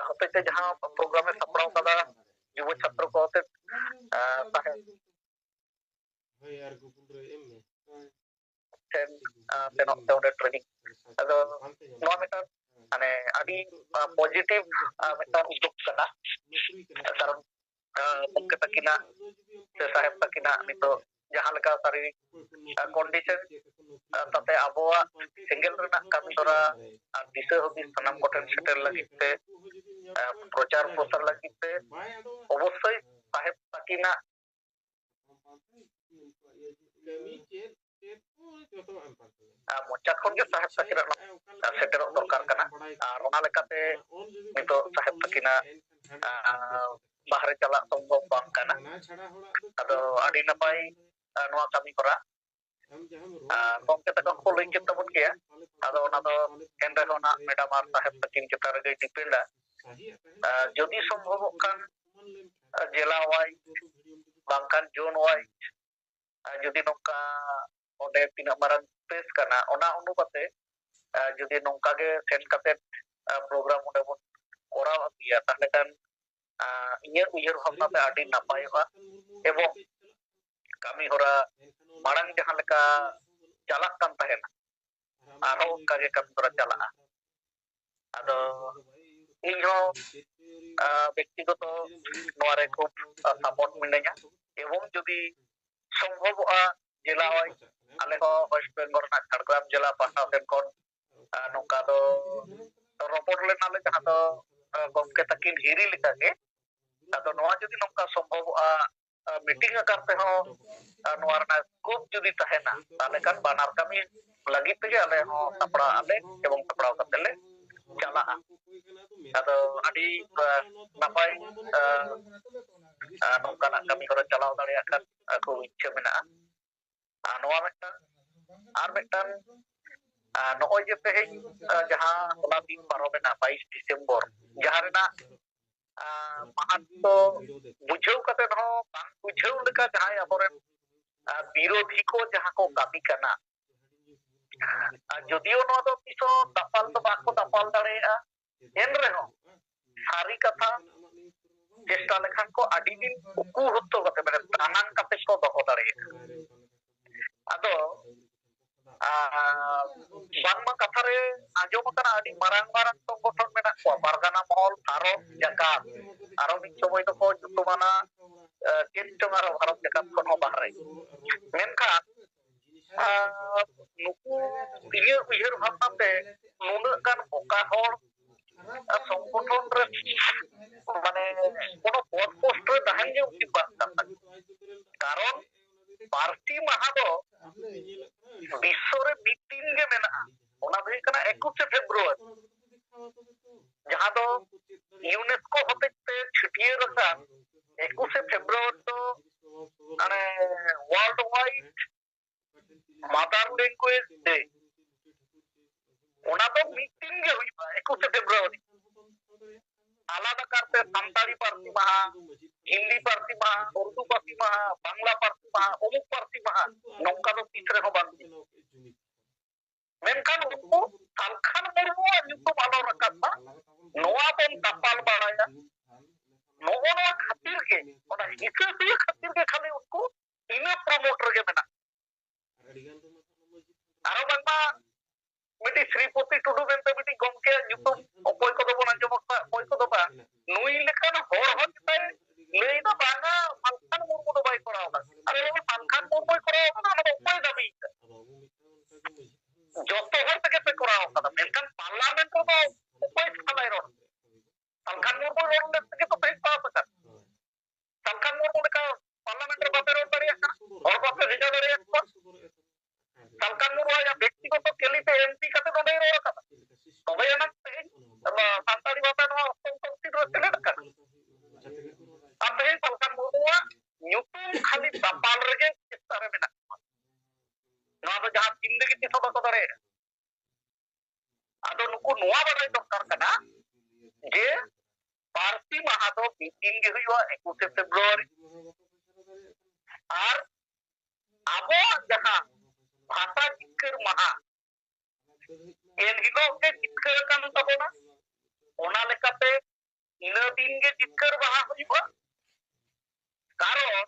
ᱦᱚᱛᱮᱛᱮ ᱡᱟᱦᱟᱸ ᱯᱨᱳᱜᱨᱟᱢᱮ ᱥᱟᱯᱲᱟᱣ ᱠᱟᱫᱟ ᱡᱩᱵᱚ ᱪᱷᱟᱛᱨᱚ ᱠᱚ ᱦᱚᱛᱮ ᱛᱟᱦᱮᱸ ᱴᱷᱮᱱ ᱥᱮᱱᱚᱜ ᱛᱮ ᱚᱸᱰᱮ ᱴᱨᱮᱱᱤᱝ ᱟᱫᱚ ᱱᱚᱣᱟ ᱢᱤᱫᱴᱟᱝ ᱢᱟᱱᱮ ᱟᱹᱰᱤ ᱯᱚᱡᱤᱴᱤᱵᱷ ᱢᱤᱫᱴᱟᱝ ᱩদ্যোগ ᱠᱟᱱᱟ ᱠᱟᱨᱚᱱ ᱜᱚᱢᱠᱮ ᱛᱟᱹᱠᱤᱱᱟᱜ ᱥᱮ ᱥᱟᱦᱮᱵ ᱛᱟᱹᱠᱤᱱᱟᱜ ᱱᱤᱛᱚᱜ ᱡᱟᱦᱟᱸ ᱞᱮᱠᱟ ᱥᱟᱨᱤᱨᱤᱠ ᱠᱚᱱᱰᱤᱥᱚᱱ ᱛᱟᱛᱮ ᱟᱵᱚᱣᱟᱜ ᱥᱮᱸᱜᱮᱞ ᱨᱮᱱᱟᱜ ᱠᱟᱹᱢᱤ ᱦᱚᱨᱟ ᱟᱨ ᱫᱤᱥᱟᱹ ᱦᱩᱫᱤᱥ ᱥᱟᱱᱟᱢ ᱠᱚᱴᱷᱮᱱ ᱥᱮᱴᱮᱨ ᱞᱟᱹᱜᱤᱫ te ᱯᱨᱚᱪᱟᱨ ᱯᱨᱚᱥᱟᱨ ᱞᱟᱹᱜᱤᱫ te অবশ্যই সাহেব তাকিনাᱜ ᱢᱚᱪᱟ ᱠᱷᱚᱱ ᱜᱮ ᱥᱟᱦᱮᱵ ᱛᱟᱹᱠᱤᱱᱟᱜ ᱥᱮᱴᱮᱨᱚᱜ ᱫᱚᱨᱠᱟর ᱠᱟᱱᱟ ᱟᱨ ᱚᱱᱟ ᱞᱮᱠᱟᱛᱮ ᱱᱤᱛᱚᱜ ᱥᱟᱦᱮᱵ ᱛᱟᱹᱠᱤᱱᱟᱜ ᱵᱟᱦᱨᱮ ᱪᱟᱞᱟᱜ ᱥᱚᱢᱵᱷᱚᱵ ᱵᱟᱝ ᱠᱟᱱᱟ ᱟᱫᱚ ᱟᱹᱰᱤ ᱱᱟᱯᱟᱭ ᱱᱚᱣᱟ ᱠᱟᱹᱢᱤ ᱦᱚᱨᱟ ᱜᱚᱢᱠᱮ ᱛᱟᱠᱚ ᱦᱚᱸᱠᱚ ᱞᱟᱹᱭ ᱠᱮᱫ ᱛᱟᱵᱚᱱ ᱜᱮᱭᱟ ᱟᱫᱚ ᱚᱱᱟ ᱫᱚ ᱮᱱᱨᱮᱦᱚᱸ ᱱᱟᱜ ᱢᱮᱰᱟᱢ ᱟᱨ ᱥᱟᱦᱮᱵ ᱛᱟᱹᱠᱤᱱ ᱪᱮᱛᱟᱱ ᱨᱮᱜᱮ ᱰᱤᱯᱮন্ডᱟ যদি সম্ভবᱚᱜ ᱠᱷᱟᱱ জেলা ওয়াইজ ᱵᱟᱝᱠᱷᱟᱱ ᱡᱳᱱ ᱳয়াইজ যদি ᱱᱚᱝᱠᱟ ᱚᱸᱰᱮ ᱛᱤᱱᱟᱹᱜ ᱢᱟᱨᱟᱝ ᱥᱯᱮᱥ ᱠᱟᱱᱟ ᱚᱱᱟ ᱚᱱᱩᱯᱟᱛᱮ যদি ᱱᱚᱝᱠᱟ ᱜᱮ ᱥᱮᱱ ᱠᱟᱛᱮ ᱯᱨᱳᱜᱨᱟᱢ ᱚᱸᱰᱮ ᱵᱚᱱ ᱠᱚᱨᱟᱣ ᱤᱫᱤᱭᱟ ᱛᱟᱦᱞᱮ ᱠᱷᱟᱱ ᱤᱧᱟᱹᱜ ᱩᱭᱦᱟᱹᱨ ᱵᱷᱟᱵᱽᱱᱟᱛᱮ ᱟᱹᱰᱤ ᱱᱟᱯᱟᱭᱚᱜᱼᱟ ᱮᱵᱚᱝ ᱠᱟᱹᱢᱤ ᱦᱚᱨᱟ ᱢᱟᱲᱟᱝ ᱡᱟᱦᱟᱸ ᱞᱮᱠᱟ ᱪᱟᱞᱟᱜ ᱠᱟᱱ ᱛᱟᱦᱮᱱᱟ ᱟᱨᱦᱚᱸ ᱚᱱᱠᱟ ᱜᱮ ᱠᱟᱹᱢᱤ ᱦᱚᱨᱟ ᱪᱟᱞᱟᱜᱼᱟ ᱟᱫᱚ ᱤᱧᱦᱚᱸ ব্যক্তিগত ᱱᱚᱣᱟ ᱨᱮ খুব সাপোর্ট মিনাᱧᱟ এবং যদি সম্ভবᱚᱜᱼᱟ জেলা ওয়াইজ ᱟᱞᱮ ᱦᱚᱸ ওয়েস্ট বেঙ্গল ᱨᱮᱱᱟᱜ ঝাড়গ্রাম জেলা ᱯᱟᱦᱴᱟ ᱥᱮᱱ ᱠᱷᱚᱱ ᱱᱚᱝᱠᱟ ᱫᱚ ᱨᱚᱯᱚᱲ ᱞᱮᱱᱟᱞᱮ ᱡᱟᱦᱟᱸ ᱫᱚ ᱜᱚᱢᱠᱮ ᱛᱟᱹᱠᱤᱱ ᱦᱤᱨᱤ ᱞᱮᱠᱟᱜᱮ ᱟᱫᱚ ᱱᱚᱣᱟ ᱡᱩᱫᱤ ᱱᱚᱝᱠᱟ ᱥᱚᱢᱵᱷᱚᱵᱚᱜᱼᱟ ᱢᱤᱴᱤᱝ ᱟᱠᱟᱨ ᱛᱮᱦᱚᱸ ᱱᱚᱣᱟ ᱨᱮᱱᱟᱜ ᱥᱠᱳᱯ ᱡᱩᱫᱤ ᱛᱟᱦᱮᱱᱟ ᱛᱟᱦᱞᱮ ᱠᱷᱟᱱ ᱵᱟᱱᱟᱨ ᱠᱟᱹᱢᱤ ᱞᱟᱹᱜᱤᱫ ᱛᱮᱜᱮ ᱟᱞᱮ ᱦᱚᱸ ᱥᱟᱯᱲᱟᱜ ᱟᱞᱮ ᱮᱵᱚᱝ ᱥᱟᱯᱲᱟᱣ ᱠᱟᱛᱮ ᱞᱮ ᱪᱟᱞᱟᱜᱼᱟ ᱟᱫᱚ ᱟᱹᱰᱤ ᱱᱟᱯᱟᱭ ᱱᱚᱝᱠᱟᱱᱟᱜ ᱠᱟᱹᱢᱤ ᱦᱚᱨᱟ ᱪᱟᱞᱟᱣ ᱫᱟᱲᱮᱭᱟᱜ ᱠᱷᱟᱱ ᱠᱷᱩᱵ ᱤᱪᱪᱷᱟᱹ ᱢᱮᱱᱟᱜᱼᱟ ᱟᱨ ᱱᱚᱣᱟ ᱢᱤᱫᱴᱟᱝ ᱟᱨ ᱢᱤᱫᱴᱟᱝ ᱱᱚᱜᱼᱚᱭ ᱡᱮ ᱛᱮᱦᱮᱧ ᱡᱟᱦᱟᱸ ᱚᱱᱟ ᱫᱤᱱ ᱯᱟᱨᱚᱢᱮᱱᱟ 22 ᱰᱤᱥᱮᱢᱵᱚᱨ ᱡᱟᱦᱟᱸ ᱨᱮᱱᱟᱜ ᱢᱟᱦᱟᱛᱛᱚ ᱵᱩᱡᱷᱟᱹᱣ ᱠᱟᱛᱮ ᱦᱚᱸ ᱵᱟᱝ ᱵᱩᱡᱷᱟᱹᱣ ᱞᱮᱠᱟ ᱡᱟᱦᱟᱸᱭ ᱟᱵᱚᱨᱮᱱ ᱵᱤᱨᱳধী ᱠᱚ ᱡᱟᱦᱟᱸ ᱠᱚ ᱠᱟᱹᱢᱤ ᱠᱟᱱᱟ যদিও ᱱᱚᱣᱟ ᱫᱚ ᱛᱤᱥᱦᱚᱸ ᱫᱟᱯᱟᱞ ᱫᱚ ᱵᱟᱠᱚ ᱫᱟᱯᱟᱞ ᱫᱟᱲᱮᱭᱟᱜᱼᱟ ᱮᱱᱨᱮᱦᱚᱸ ᱥᱟᱹᱨᱤ ᱠᱟᱛᱷᱟ চেষ্টা লেখান ᱠᱚ ᱟᱹᱰᱤ ᱫᱤᱱ ᱩᱠᱩ ᱦᱩᱛᱛᱚ ᱠᱟᱛᱮ ᱢᱟᱱᱮ ᱫᱟᱱᱟᱝ ᱠᱟᱛᱮ ᱠᱚ ᱫᱚᱦᱚ ᱫᱟᱲᱮᱭᱟᱜᱼᱟ ᱟᱫᱚ ᱵᱟᱝᱢᱟ ᱠᱟᱛᱷᱟ ᱨᱮ ᱟᱸᱡᱚᱢ ᱟᱠᱟᱱᱟ ᱟᱹᱰᱤ ᱢᱟᱨᱟᱝ ᱢᱟᱨᱟᱝ ᱥᱚᱝᱜᱚᱴᱷᱚᱱ ᱢᱮᱱᱟᱜ ᱠᱚᱣᱟ ᱯᱟᱨᱜᱟᱱᱟ ᱢᱚᱦᱚᱞ ᱵᱷᱟᱨᱚᱛ ᱡᱟᱠᱟᱛ ᱟᱨᱚ ᱢᱤᱫ ᱥᱚᱢᱚᱭ ᱫᱚᱠᱚ ᱧᱩᱛᱩᱢᱟᱱᱟ ᱪᱮᱫ ᱪᱚᱝ ᱟᱨᱚ ᱵᱷᱟᱨᱚᱛ ᱡᱟᱠᱟᱛ ᱠᱷᱚᱱ ᱦᱚᱸ ᱵᱟᱦᱨᱮ ᱢᱮᱱᱠᱷᱟᱱ ᱱᱩᱠᱩ ᱤᱧᱟᱹᱜ ᱩᱭᱦᱟᱹᱨ ᱵᱷᱟᱵᱽᱱᱟᱛᱮ ᱱᱩᱱᱟᱹᱜ ᱜᱟᱱ ᱚᱠᱟ ᱦᱚᱲ সংগঠন রে মানে কোন পদ পোস্ট রে তাহেন যে উচিত বাং কান কারণ পার্টি মাহা দো বিশ্বরে মিটিং গে মেনা ওনা ᱦᱩᱭᱩᱜ ᱠᱟᱱᱟ 21 ফেব্রুয়ারি ᱡᱟᱦᱟᱸ ᱫᱚ ইউনেস্কো হতে ছিটিয়ে রাখা 21 ফেব্রুয়ারি তো মানে world wide mother language day ওনা তো মিটিং গে হইবা 21 ফেব্রুয়ারি আলাদা কারতে সান্তালি পার্টি মাহা হিন্দি পার্টি মাহা উর্দু পার্টি মাহা বাংলা পার্টি মাহা অমুক পার্টি মাহা নৌকা তো পিছরে হো বাং মেনখান উনকু Salkhan Murmu nyutum alo rakatna noa bon tapal baraya noa khatir ke ona hise se khatir ke khali unku ina promoter ge mena aro bangma miti Sripoti Tudu bente miti gomke nyutum okoy ko do bon anjom ka okoy ko do ba nui lekan hor hon tay lei da banga salkhan murmu do bai korao na are salkhan murmu korao na ama okoy dabi যত হর থেকে pay করা হবে মেনখান parliament তো উপায় চালাই রন সালখান মুরমু রন থেকে তো face পাওয়া কথা সালখান মুরমু লেখা পার্লামেন্টের বাপের দাঁড়িয়ে হর বাপে রেজা দাঁড়িয়ে সালখান মুরমু ব্যক্তিগত কেলিতে এমপি কাছে দাঁড়িয়ে রওয়া কথা তবে না সান্তালি ভাষা নয় অত্যন্ত স্থির ছেলে দেখা আপনি সালখান মুরমু নিউটন খালি দাপাল রেগে চেষ্টা রে মেনা ᱱᱚᱣᱟ ᱫᱚ ᱡᱟᱦᱟᱸ ᱛᱤᱱ ᱨᱮᱜᱮ ᱛᱤᱥ ᱦᱚᱸ ᱵᱟᱠᱚ ᱫᱟᱲᱮᱭᱟᱜᱼᱟ ᱟᱫᱚ ᱱᱩᱠᱩ ᱱᱚᱣᱟ ᱵᱟᱰᱟᱭ ᱫᱚᱨᱠᱟর ᱠᱟᱱᱟ ᱡᱮ ᱯᱟᱹᱨᱥᱤ ᱢᱟᱦᱟ ᱫᱚ ᱢᱤᱫ ᱫᱤᱱ ᱜᱮ ᱦᱩᱭᱩᱜᱼᱟ 21 ᱯᱷᱮᱵᱨᱩয়ারি ᱟᱨ ᱟᱵᱚᱣᱟᱜ ᱡᱟᱦᱟᱸ ᱵᱷᱟষᱟ ᱡᱤᱛᱠᱟᱹᱨ ᱢᱟᱦᱟ ᱮᱱ ᱦᱤᱞᱳᱜ ᱜᱮ ᱡᱤᱛᱠᱟᱹᱨ ᱟᱠᱟᱱ ᱛᱟᱵᱚᱱᱟ ᱚᱱᱟ ᱞᱮᱠᱟᱛᱮ ᱤᱱᱟᱹ ᱫᱤᱱ ᱜᱮ ᱡᱤᱛᱠᱟᱹᱨ ᱢᱟᱦᱟ ᱦᱩᱭᱩᱜᱼᱟ ᱠᱟᱨᱚᱱ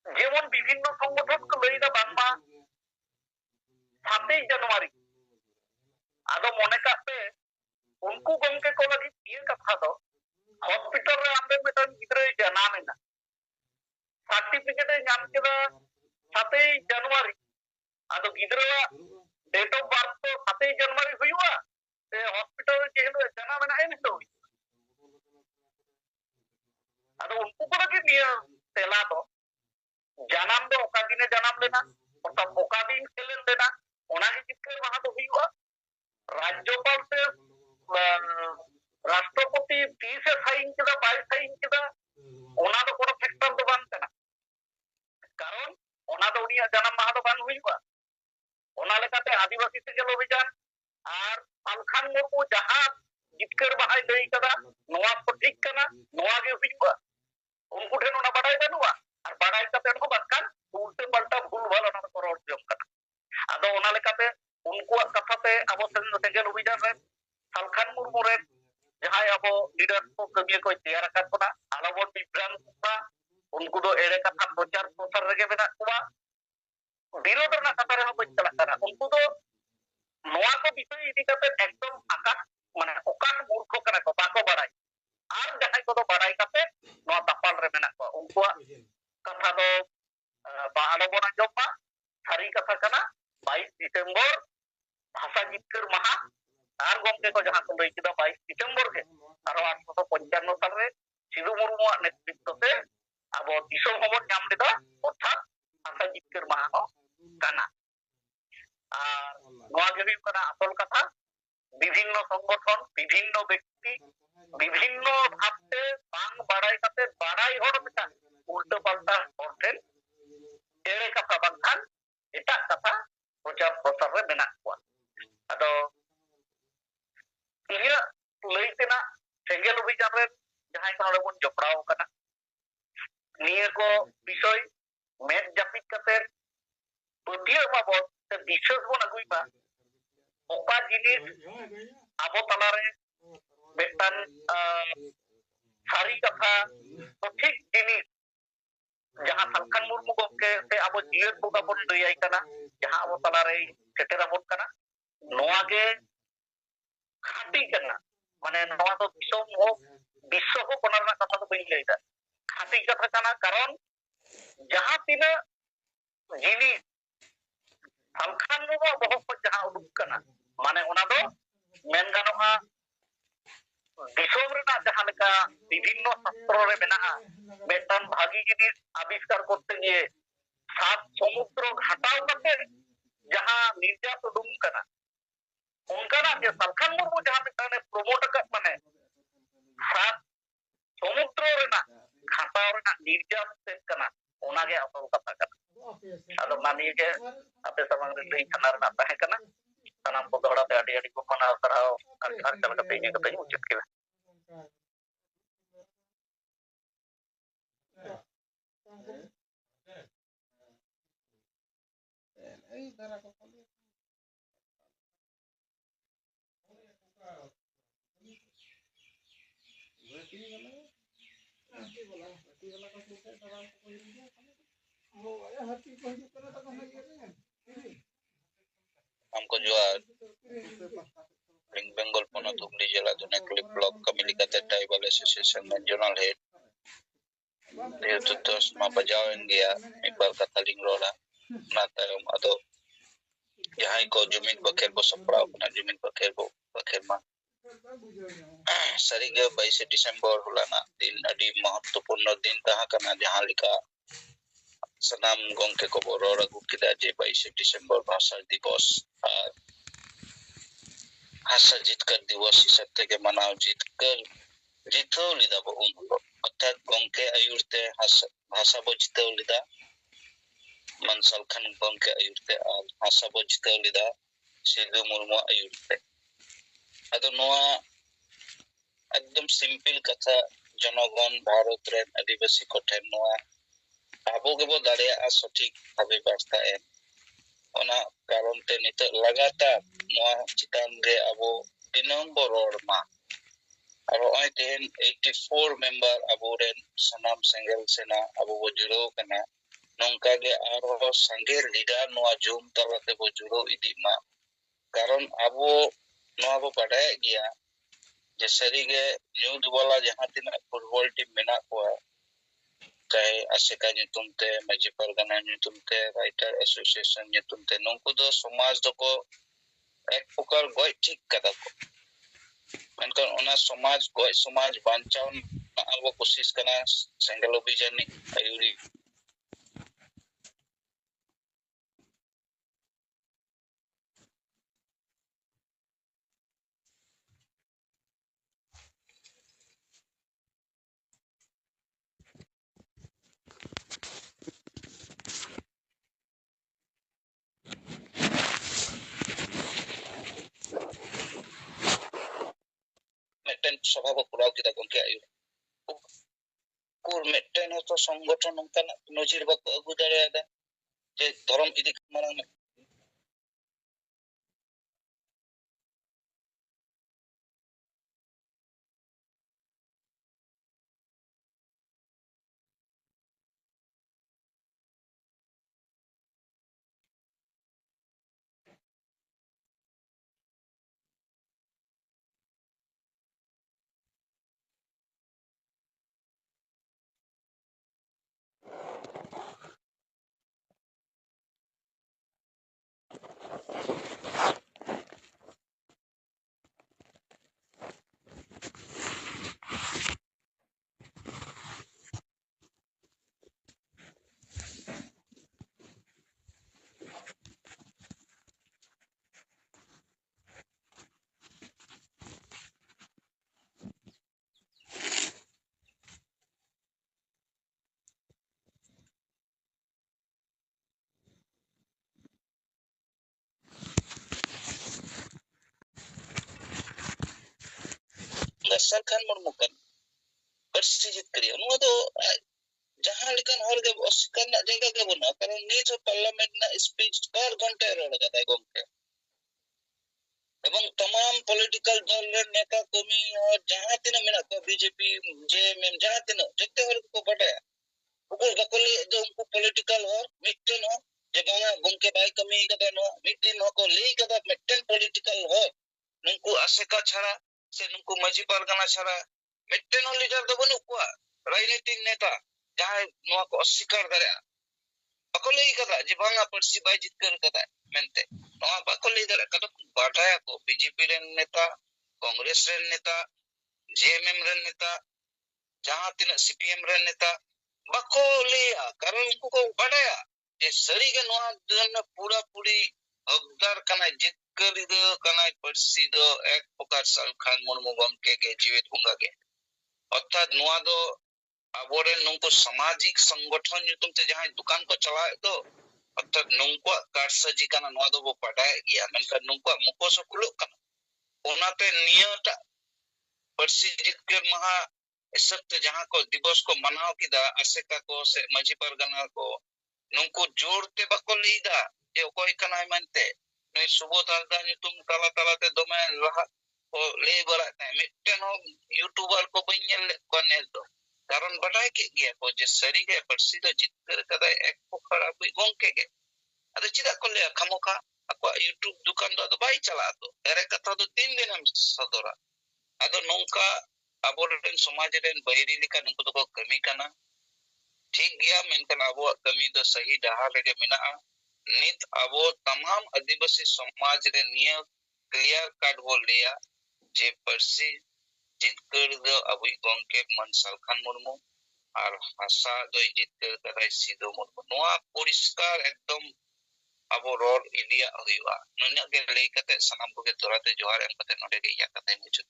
যেমন বিভিন্ন সংগঠন को লইদা বাংলা 7 জানুয়ারি আদো মনে কাটে উনকু গমকে কো লাগি ইয়ে কথা দো হসপিটাল রে আমদের মেটান গিদ্রে জানামেনা সার্টিফিকেট এ নাম কেদা 7 জানুয়ারি আদো গিদ্রে ডেট অফ বার্থ তো 7 জানুয়ারি হইবা তে হসপিটাল রে যেহেতু জানামেনা এনে তো আদো উনকু কো লাগি নিয়ে তেলা দো জানাম দো ওকা দিনে জানাম লেনা অর্থাৎ ওকা দিন খেলেন লেনা ওনাকে জিতকার মাহা তো হইবা রাজ্যপাল সে রাষ্ট্রপতি 30 এ সাইন কেদা 22 সাইন কেদা ওনা তো কোনো ফ্যাক্টর তো বান কেনা কারণ ওনা তো উনিয়া জানাম মাহা তো বান হইবা ওনা লেকাতে আদিবাসী থেকে অভিযান আর আলখান মুরমু যাহা জিতকার মাহাই লই কেদা নোয়া সঠিক কেনা নোয়া গে হইবা उनको ठेन ओना बाडाय बानुआ और बाडाय काते उनको बाकान उल्टे पल्टा भूल भाल ओना को रोड जम कना आदो ओना लेकाते उनको कथाते अबो सेगेल अभियान रे सालखान मुर्मु रे जहां अबो लीडर को कमिया को तैयार कर कोना आलाबो बिब्रान का उनको दो एड़े कथा प्रचार प्रसार रेगे बेना कुआ विरोध रना कथा रे को चला करा उनको दो नोआ को विषय इदी काते एकदम आकाश माने ओकाट मूर्ख कना को बाको बाडाय আর যাহাই কত বাড়াই কাতে নয়া তাপাল রে মেনা কো উনকো কথা দো বাহালো বনা জম্মা সারি কথা কানা 22 ডিসেম্বর ভাষা জিতকার মাহা আর গমকে কো যাহা কো লই কিদা 22 ডিসেম্বর কে আর 1855 সাল রে সিধু মুর্মু নেতৃত্বতে আবো দিশম হবন নাম লিদা অর্থাৎ ভাষা জিতকার মাহা কানা আর নয়া গেবি কানা আসল কথা বিভিন্ন সংগঠন বিভিন্ন ব্যক্তি বিভিন্ন ভাবতে বাং বাড়াই কাতে বাড়াই হড় বেটা উল্টো পাল্টা করতেন এড়ে কথা বাংখান এটা কথা প্রচার প্রসার রে মেনা কোয়া আদো ইয়া লইতেনা সেগেল অভিযান রে যাহাই কোন বন জপড়াও কানা নিয়ে কো বিষয় মেদ জাপিত কাতে প্রতিও বাবদ বিশ্বাস বন আগুইবা ওকা জিনিস আবো তালারে বেটান সারি কথা সঠিক জিনিস যাহা সালখান মুর্মু গমকে সে আবো জিয়ের বুকা বন দইয়াই কানা যাহা আবো তালারে সেটেরা বন কানা নোয়া গে খাটি কানা মানে নোয়া তো বিশ্ব হো কোনার না কথা তো বই লইতা খাটি কথা কানা কারণ যাহা তিনা জিনিস সালখান মুর্মু বহুত যাহা উডুক কানা মানে ওনা দো মেন গানোহা দিশম রেনা যাহা লেকা বিভিন্ন শাস্ত্র রে মেনাহা বেটান ভাগি জিনিস আবিষ্কার করতে গিয়ে 7 সমুদ্র ঘাটাও কাতে যাহা নির্যাত উডুম কানা উনকানা যে সালখান মুর্মু যাহা বেটানে প্রমোট কা মানে 7 সমুদ্র রেনা ঘাটাও রেনা নির্যাত সেট কানা ওনাগে আসল কথা কানা আদো মানিয়ে যে আপে সামাং রে লই খানার না তাহে কানা sanam ko dohra te adi ko mana sarao ar chal kate ini kate ucit kila ei dara ko kali हमको जो रिंग बेंगल पोनत हुगली जिला दुनेकली ब्लॉक कमिलिकाते ट्राइबल एसोसिएशन रीजनल हेड ये तो 10 मा बजावन गया एक बार कथा लिंग रोड़ा ना तायम अदो जहां को जमीन बखेर को सपराव ना जमीन बखेर मा सरीगे 22 दिसंबर हुलाना दिन अडी महत्वपूर्ण दिन तहा कना जहां लिखा सनाम गोंके को रोड अगु किदा जे 22 दिसंबर भाषा दिवस और भाषा जितकर दिवस हिसाब থেকে মানাও জিতकर জিতও লিদা বহু অর্থাৎ গোংকে আয়ুরতে ভাষা বজিতেও লিদা ᱢᱟᱱᱥᱟᱞ ᱠᱷᱟᱱ ᱜᱚᱢᱠᱮ ᱟᱹᱭᱩᱨ ᱛᱮ ᱟᱨ ᱦᱟᱥᱟ ᱵᱚ ᱡᱤᱛᱟᱹᱣ ᱞᱮᱫᱟ ᱥᱤᱫᱩ ᱢᱩᱨᱢᱩᱣᱟᱜ ᱟᱹᱭᱩᱨ ᱛᱮ᱾ ᱟᱫᱚ ᱱᱚᱣᱟ ᱮᱠᱫᱚᱢ ᱥᱤᱢᱯᱤᱞ ᱠᱟᱛᱷᱟ ᱡᱚᱱᱚᱜᱚᱱ ᱵᱷᱟᱨᱚᱛ ᱨᱮᱱ ᱟᱹᱫᱤᱵᱟᱹᱥᱤ ᱠᱚᱴᱷᱮᱱ ᱱᱚᱣᱟ ᱟᱵᱚ ᱜᱮᱵᱚ ᱫᱟᱲᱮᱭᱟᱜᱼᱟ ᱥᱚᱴᱷᱤᱠ ᱵᱷᱟᱵᱮ ᱵᱟᱨᱛᱟ ᱮᱢ᱾ ᱚᱱᱟ ᱠᱟᱨᱚᱱ ᱛᱮ ᱱᱤᱛᱚᱜ ᱞᱟᱜᱟᱛᱟᱨ ᱱᱚᱣᱟ ᱪᱮᱛᱟᱱ ᱨᱮ ᱟᱵᱚ ᱫᱤᱱᱟᱹᱢ ᱵᱚ ᱨᱚᱲ ᱢᱟ᱾ ᱟᱨ ᱱᱚᱜᱼᱚᱭ ᱛᱮᱦᱮᱧ 84 ᱢᱮᱢᱵᱟᱨ ᱟᱵᱚᱨᱮᱱ ᱥᱟᱱᱟᱢ ᱥᱮᱸᱜᱮᱞ ᱥᱮᱱᱟ ᱟᱵᱚ ᱵᱚ ᱡᱩᱲᱟᱹᱣ ᱠᱟᱱᱟ᱾ ᱱᱚᱝᱠᱟᱜᱮ ᱟᱨᱦᱚᱸ ᱥᱟᱸᱜᱮ ᱞᱤᱰᱟᱨ ᱱᱚᱣᱟ ᱡᱩᱢ ᱛᱟᱞᱟ ᱛᱮᱵᱚ ᱡᱩᱲᱟᱹᱣ ᱤᱫᱤᱜ ᱢᱟ᱾ ᱠᱟᱨᱚᱱ ᱟᱵᱚ ᱱᱚᱣᱟ ᱵᱚ ᱵᱟᱰᱟᱭᱮᱫ ᱜᱮᱭᱟ ᱡᱮ ᱥᱟᱹᱨᱤᱜᱮ ᱧᱩᱛ ᱵᱟᱞᱟ ᱡᱟᱦᱟᱸ ᱛᱤᱱᱟᱹᱜ ᱯᱷᱩᱴᱵᱚᱞ ᱴᱤᱢ ᱢᱮᱱᱟᱜ ᱠᱚᱣᱟ, ᱪᱟᱦᱮ ᱟᱥᱮᱠᱟ ᱧᱩᱛᱩᱢ te, ᱢᱟᱹᱡᱷᱤ ᱯᱟᱨᱜᱟᱱᱟ ᱧᱩᱛᱩᱢ te, ᱨᱟᱭᱴᱟᱨ ᱮᱥᱳᱥᱤᱭᱮᱥᱚᱱ ᱧᱩᱛᱩᱢ te, ᱱᱩᱝᱠᱩ ᱫᱚ ᱥᱚᱢᱟᱡᱽ ᱫᱚᱠᱚ ᱮᱠ ᱯᱨᱚᱠᱟর ᱜᱚᱡ ᱴᱷᱤᱠ ᱠᱟᱫᱟ ᱠᱚ᱾ ᱢᱮᱱᱠᱷᱟᱱ ᱚᱱᱟ ᱥᱚᱢᱟᱡᱽ ᱜᱚᱡ ᱥᱚᱢᱟᱡᱽ ᱵᱟᱧᱪᱟᱣ ᱟᱵᱚ ᱠᱳᱥᱤᱥ ᱠᱟᱱᱟ ᱥᱮᱸᱜᱮᱞ ᱚᱵᱷᱤᱡᱟᱱ ᱟᱹᱭᱩᱨᱤ ᱢᱤᱫᱴᱮᱱ ᱥᱚᱵᱷᱟ ᱵᱚ ᱠᱚᱨᱟᱣ ᱠᱮᱫᱟ ᱜᱚᱝᱠᱮ ᱟᱹᱭᱩᱨ᱾ ᱩᱠᱩᱨ ᱢᱤᱫᱴᱮᱱ ᱦᱚᱸᱛᱚ ᱥᱚᱝᱜᱚᱴᱷᱚᱱ ᱱᱚᱝᱠᱟᱱᱟᱜ ᱱᱚᱡᱤᱨ ᱵᱟᱠᱚ ᱟᱹᱜᱩ ᱫᱟᱲᱮᱭᱟᱫᱟ ᱡᱮ ᱫᱷᱚᱨᱚᱢ ᱤᱫᱤ ᱢᱟᱲᱟᱝ ᱫᱟᱨᱥᱟᱞ ᱠᱷᱟᱱ ᱢᱩᱨᱢᱩ ᱠᱟᱱ ᱯᱟᱹᱨᱥᱤ ᱡᱤᱛᱠᱟᱹᱨᱤᱭᱟᱹ ᱱᱚᱣᱟ ᱫᱚ ᱡᱟᱦᱟᱸ ᱞᱮᱠᱟᱱ ᱦᱚᱲ ᱜᱮ ᱚᱥᱤᱠᱟᱨ ᱨᱮᱱᱟᱜ ᱡᱟᱭᱜᱟ ᱜᱮ ᱵᱟᱹᱱᱩᱜᱼᱟ᱾ ᱠᱟᱨᱚᱱ ᱱᱤᱛ ᱦᱚᱸ ᱯᱟᱨᱞᱟᱢᱮᱱᱴ ᱨᱮᱱᱟᱜ ᱥᱯᱤᱪ 4 ᱜᱷᱚᱱᱴᱟᱭ ᱨᱚᱲ ᱠᱟᱫᱟᱭ ᱜᱚᱝᱠᱮ᱾ ᱮᱵᱚᱝ ᱛᱟᱢᱟᱢ ᱯᱚलिᱴᱤᱠᱟᱞ ᱫᱚᱞ ᱨᱮᱱ नेता ᱠᱚᱢᱤ और जहां तिना मेना को बीजेपी जेएमएम जहां तिना जते हर को बटाया उनको बकले जो उनको पॉलिटिकल और मिटन हो जे बांगा गंके बाय कमी कदा नो मिटन हो को ले कदा मिटन पॉलिटिकल हो नुनको आसेका छाड़ा से नुनको मजी पारगाना छाड़ा मिटन हो लीडर दो बनु को राजनीतिक नेता जहां नो को अस्वीकार करे बको ले कदा जे बांगा पर्सी बाय जितकर कदा मेंते नो बको ले दरे कदा बाटाया को बीजेपी रेन नेता कांग्रेस रेन नेता जेएमएम रेन नेता जहां तिना सीपीएम रेन नेता बको लिया कारण उनको को बाटाया जे सरी के नो दिन पूरा पूरी हकदार कना जितकर दो कना पर्सी दो एक प्रकार साल खान मुर्मू गमके के जीवित बुंगा के अर्थात नुआ दो आबोरे नुनको सामाजिक संगठन युतुम ते जहां दुकान को चलाए दो अर्थात नुनको कारसजी कना नुआ दो बो पढ़ाए गया मेनका नुनको मुको सो कुलो कना ओनाते नियता पर्सी जितकर महा इसते जहां को दिवस को मनाव किदा आसेका को से मजी परगना को नुनको जोड़ते बको लीदा जे कोई कना मनते नै सुबोध आलदा युतुम तला तला ते दोमे रहा ओ ले बरा मिटन हो यूट्यूबर को बइल को नेल दो कारण बटाई के गया को जे सरी के पर्सी दो जितकर कदा एक पोखरा कोई गोंके के अद चिदा को ले खमोका ako YouTube दुकान दो बाई चला दो ere kata do 3 दिन हम सदोरा अदो नोंका आबोरेन समाज रेन बहिरी लिका नुको दो कमी कना ठीक गया मेनकन आबो कमी दो सही डहार रेगे मेना नित आबो तमाम आदिवासी समाज रे निया क्लियर कार्ड बोल लिया जे पर्सी जितकर दो अबुई गोंके मनसाल खान मुर्मू और हासा दो जितकर कदाई सिदो मुर्मू नोआ परिष्कार एकदम अब रोड इंडिया हुआ नुना के लई कते सनाम को के तोराते जोहार एम कते नोडे के या कते Muchu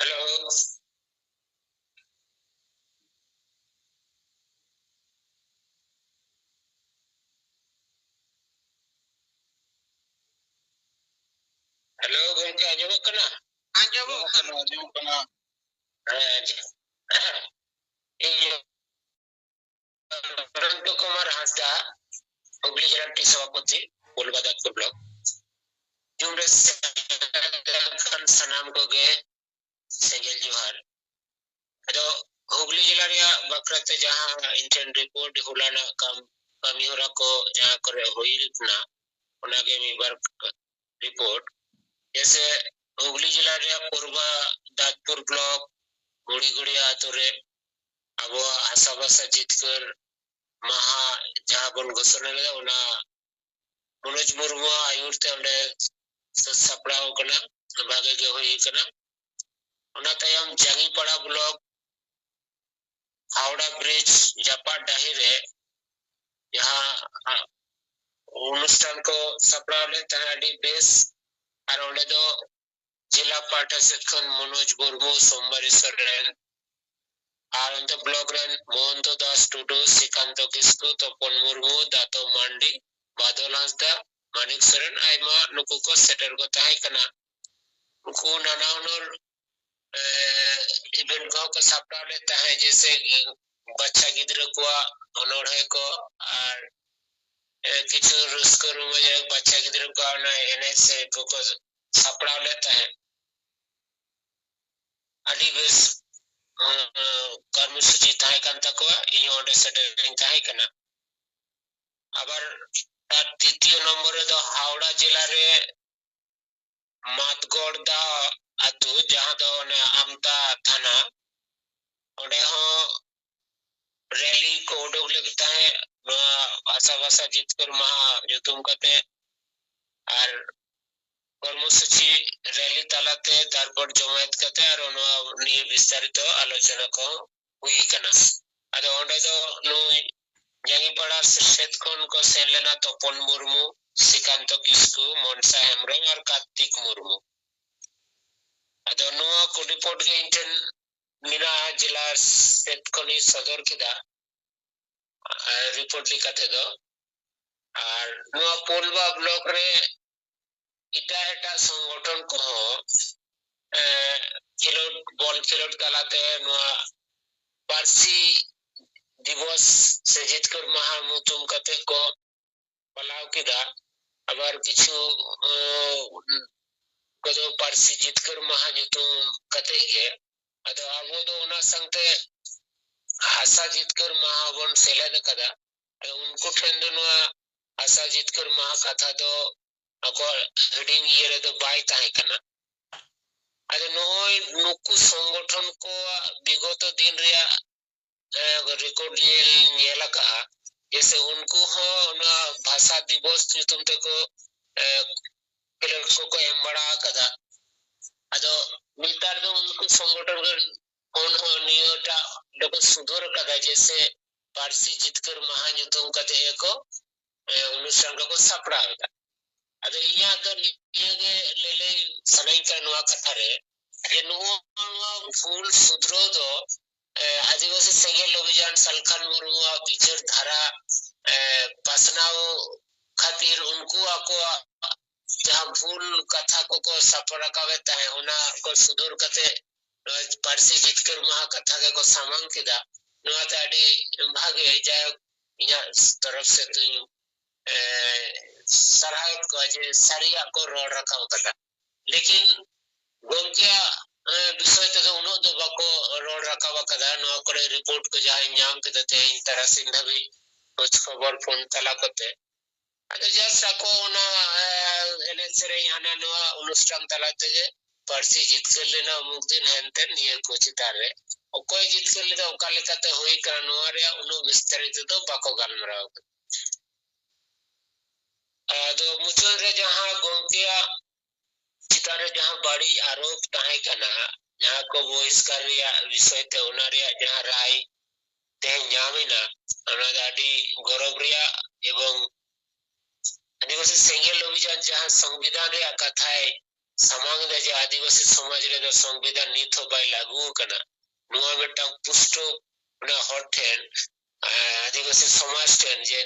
Hello. Hello, gomke anjumok kana? Anjumok kana. Iyo Rantu Kumar Hasda, Hubli Jila Tisawapati, Ulbadakpur Block. Jumre kan sanam ko ge Sengel Johar. Ado Hubli Jila ria bakrate jahan intern report hulana kami hora ko jahan kore hoil na onage mi bar report. जैसे हुगली जिला रे पूर्वा Dadpur block गुड़ीगुड़िया आतुरे अब आसाबासा जितकर महा जहाँ बन घोषणा ले उना मनोज मुर्मू आयुर्ते उन्हें सपड़ा कना भागे के हुई कना उना तयम जंगीपड़ा ब्लॉक हावड़ा ब्रिज जापा डाही रे यहाँ अनुष्ठान को सपड़ा ले तनाडी बेस और उन्हें दो जिला पार्षद खन मनोज मुर्मू सोमवारी सरन और उनके ब्लॉक रन मोहंतो दास टुडू सिकांतो किस्कू तपन मुर्मू दातो मांडी बादल हांसदा मानिक सरन आयमा नुकु को सेटर को ताई कना नुकु नानाउनर इवेंट को सपड़ा लेता है जैसे बच्चा गिद्र को अनोढ़े को और किछु रुस्को रूम में बच्चा गिद्र को ना एनएस को सपड़ा लेता है अली बेस कर्मसूची ताई kan takwa iyo onde setting taई kana abar tar titiyo number do howda jila re matgorda atu jahan do ne amta thana onde ho rally ko udog लगता है भाषा भाषा जितकर महा युतुम कते আর কর্মসূচি র্যালি তালাতে তারপর জমায়েত করতে আর নিয়ে বিস্তারিত আলোচনা কো হুই কানা আদো ওন্ডে তো নুই জাঙ্গি পড়ার সেট কোন কো সেলেনা তপন মুর্মু শ্রীকান্ত কিসকু মনসা হেমব্রম আর কার্তিক মুর্মু আদো নুয়া কো রিপোর্ট কে ইন্টেন মিনা জেলা সেট কোনি সদর কিদা রিপোর্ট লিখাতে দো আর নুয়া পোলবা ব্লক রে इटा एटा संगठन को खेलोड बॉल खेलोड तालाते नुआ पारसी दिवस से जितकर महामुतुम कते को पलाव किदा अबार किछु कदो पारसी जितकर महामुतुम कते गे अदो आबो दो उना संगते हासा जितकर महावन सेलेद कदा उनको ठेंदो नुआ हासा जितकर महा कथा दो ako heading year do bai tahe kana ade noi nuku संगठन को विगत दिन रे रिकॉर्ड येला का जैसे उनको हो ना भाषा दिवस तुम ते को को एमबड़ा कदा अदो मितार दो उनको संगठन कौन हो नियोटा डको सुधर कदा जैसे पारसी जितकर महायुद्धम कते एको अनुष्ठान को सपड़ा होता अदो इया अगर ये लेले सनाई का नुआ कथा रे ये नुआ फूल सुधरो दो आदिवासी सेंगेल अभियान सलखन मुर्मू विचार धारा पासनाओ खातिर उनको आको जहां भूल कथा को सपड़ा कावेता है उना को सुधर कते पारसी जितकर महा कथा को सामंग किदा नुआ ताडी भागे जाय इया तरफ से तो सराहत को जे सरिया को रोड रखा होता लेकिन गोमकिया विषय तो उनो दो बको रोड रखा कदा नो करे रिपोर्ट को जाय न्याम के दते इन तरह सिंधा भी कुछ खबर फोन तला करते अरे जैसा को ना एनएसरे याना नो अनुष्ठान तला ते पारसी जीत कर लेना मुक्तिन हेंतन ये कुछ तारे और कोई जीत कर लेता ओकाले कते होई करनो रे उनो विस्तारित तो बको गलमरा तो मुझे रे जहां गोमकिया चितारे जहां बड़ी आरोप ताहे कना जहां को वो इसका विषय ते उनारिया जहां राय ते न्यामिना अनादाडी गौरवरिया एवं आदिवासी सेंगेल अभियान जहां संविधान रे कथा है सामांग दे जे आदिवासी समाज रे दो संविधान नित हो बाय लागू कना नुआ मेटा पुष्टो ना हॉटेल आदिवासी समाज टेन जे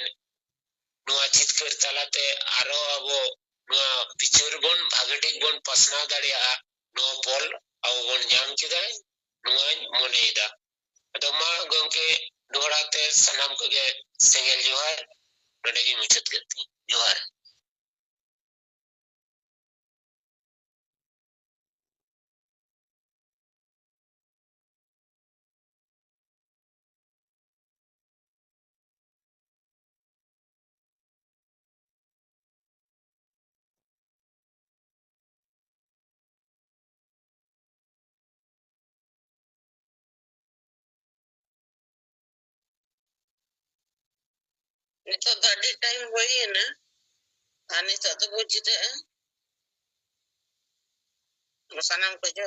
नुआ जितकर तलाते आरो अबो नुआ बिचुर बोन भागटिक बोन पसना दाड़िया नुआ पॉल अब बोन ᱧᱟᱢ ᱠᱮᱫᱟᱭ नुआᱧ मोनेदा अदो मा गंके दोहराते सनाम को गे सेंगेल जोहार नडेगी मुचत करती जोहार नितो गाड़ी टाइम वही है ना आने तो बुझते हैं सनम को जो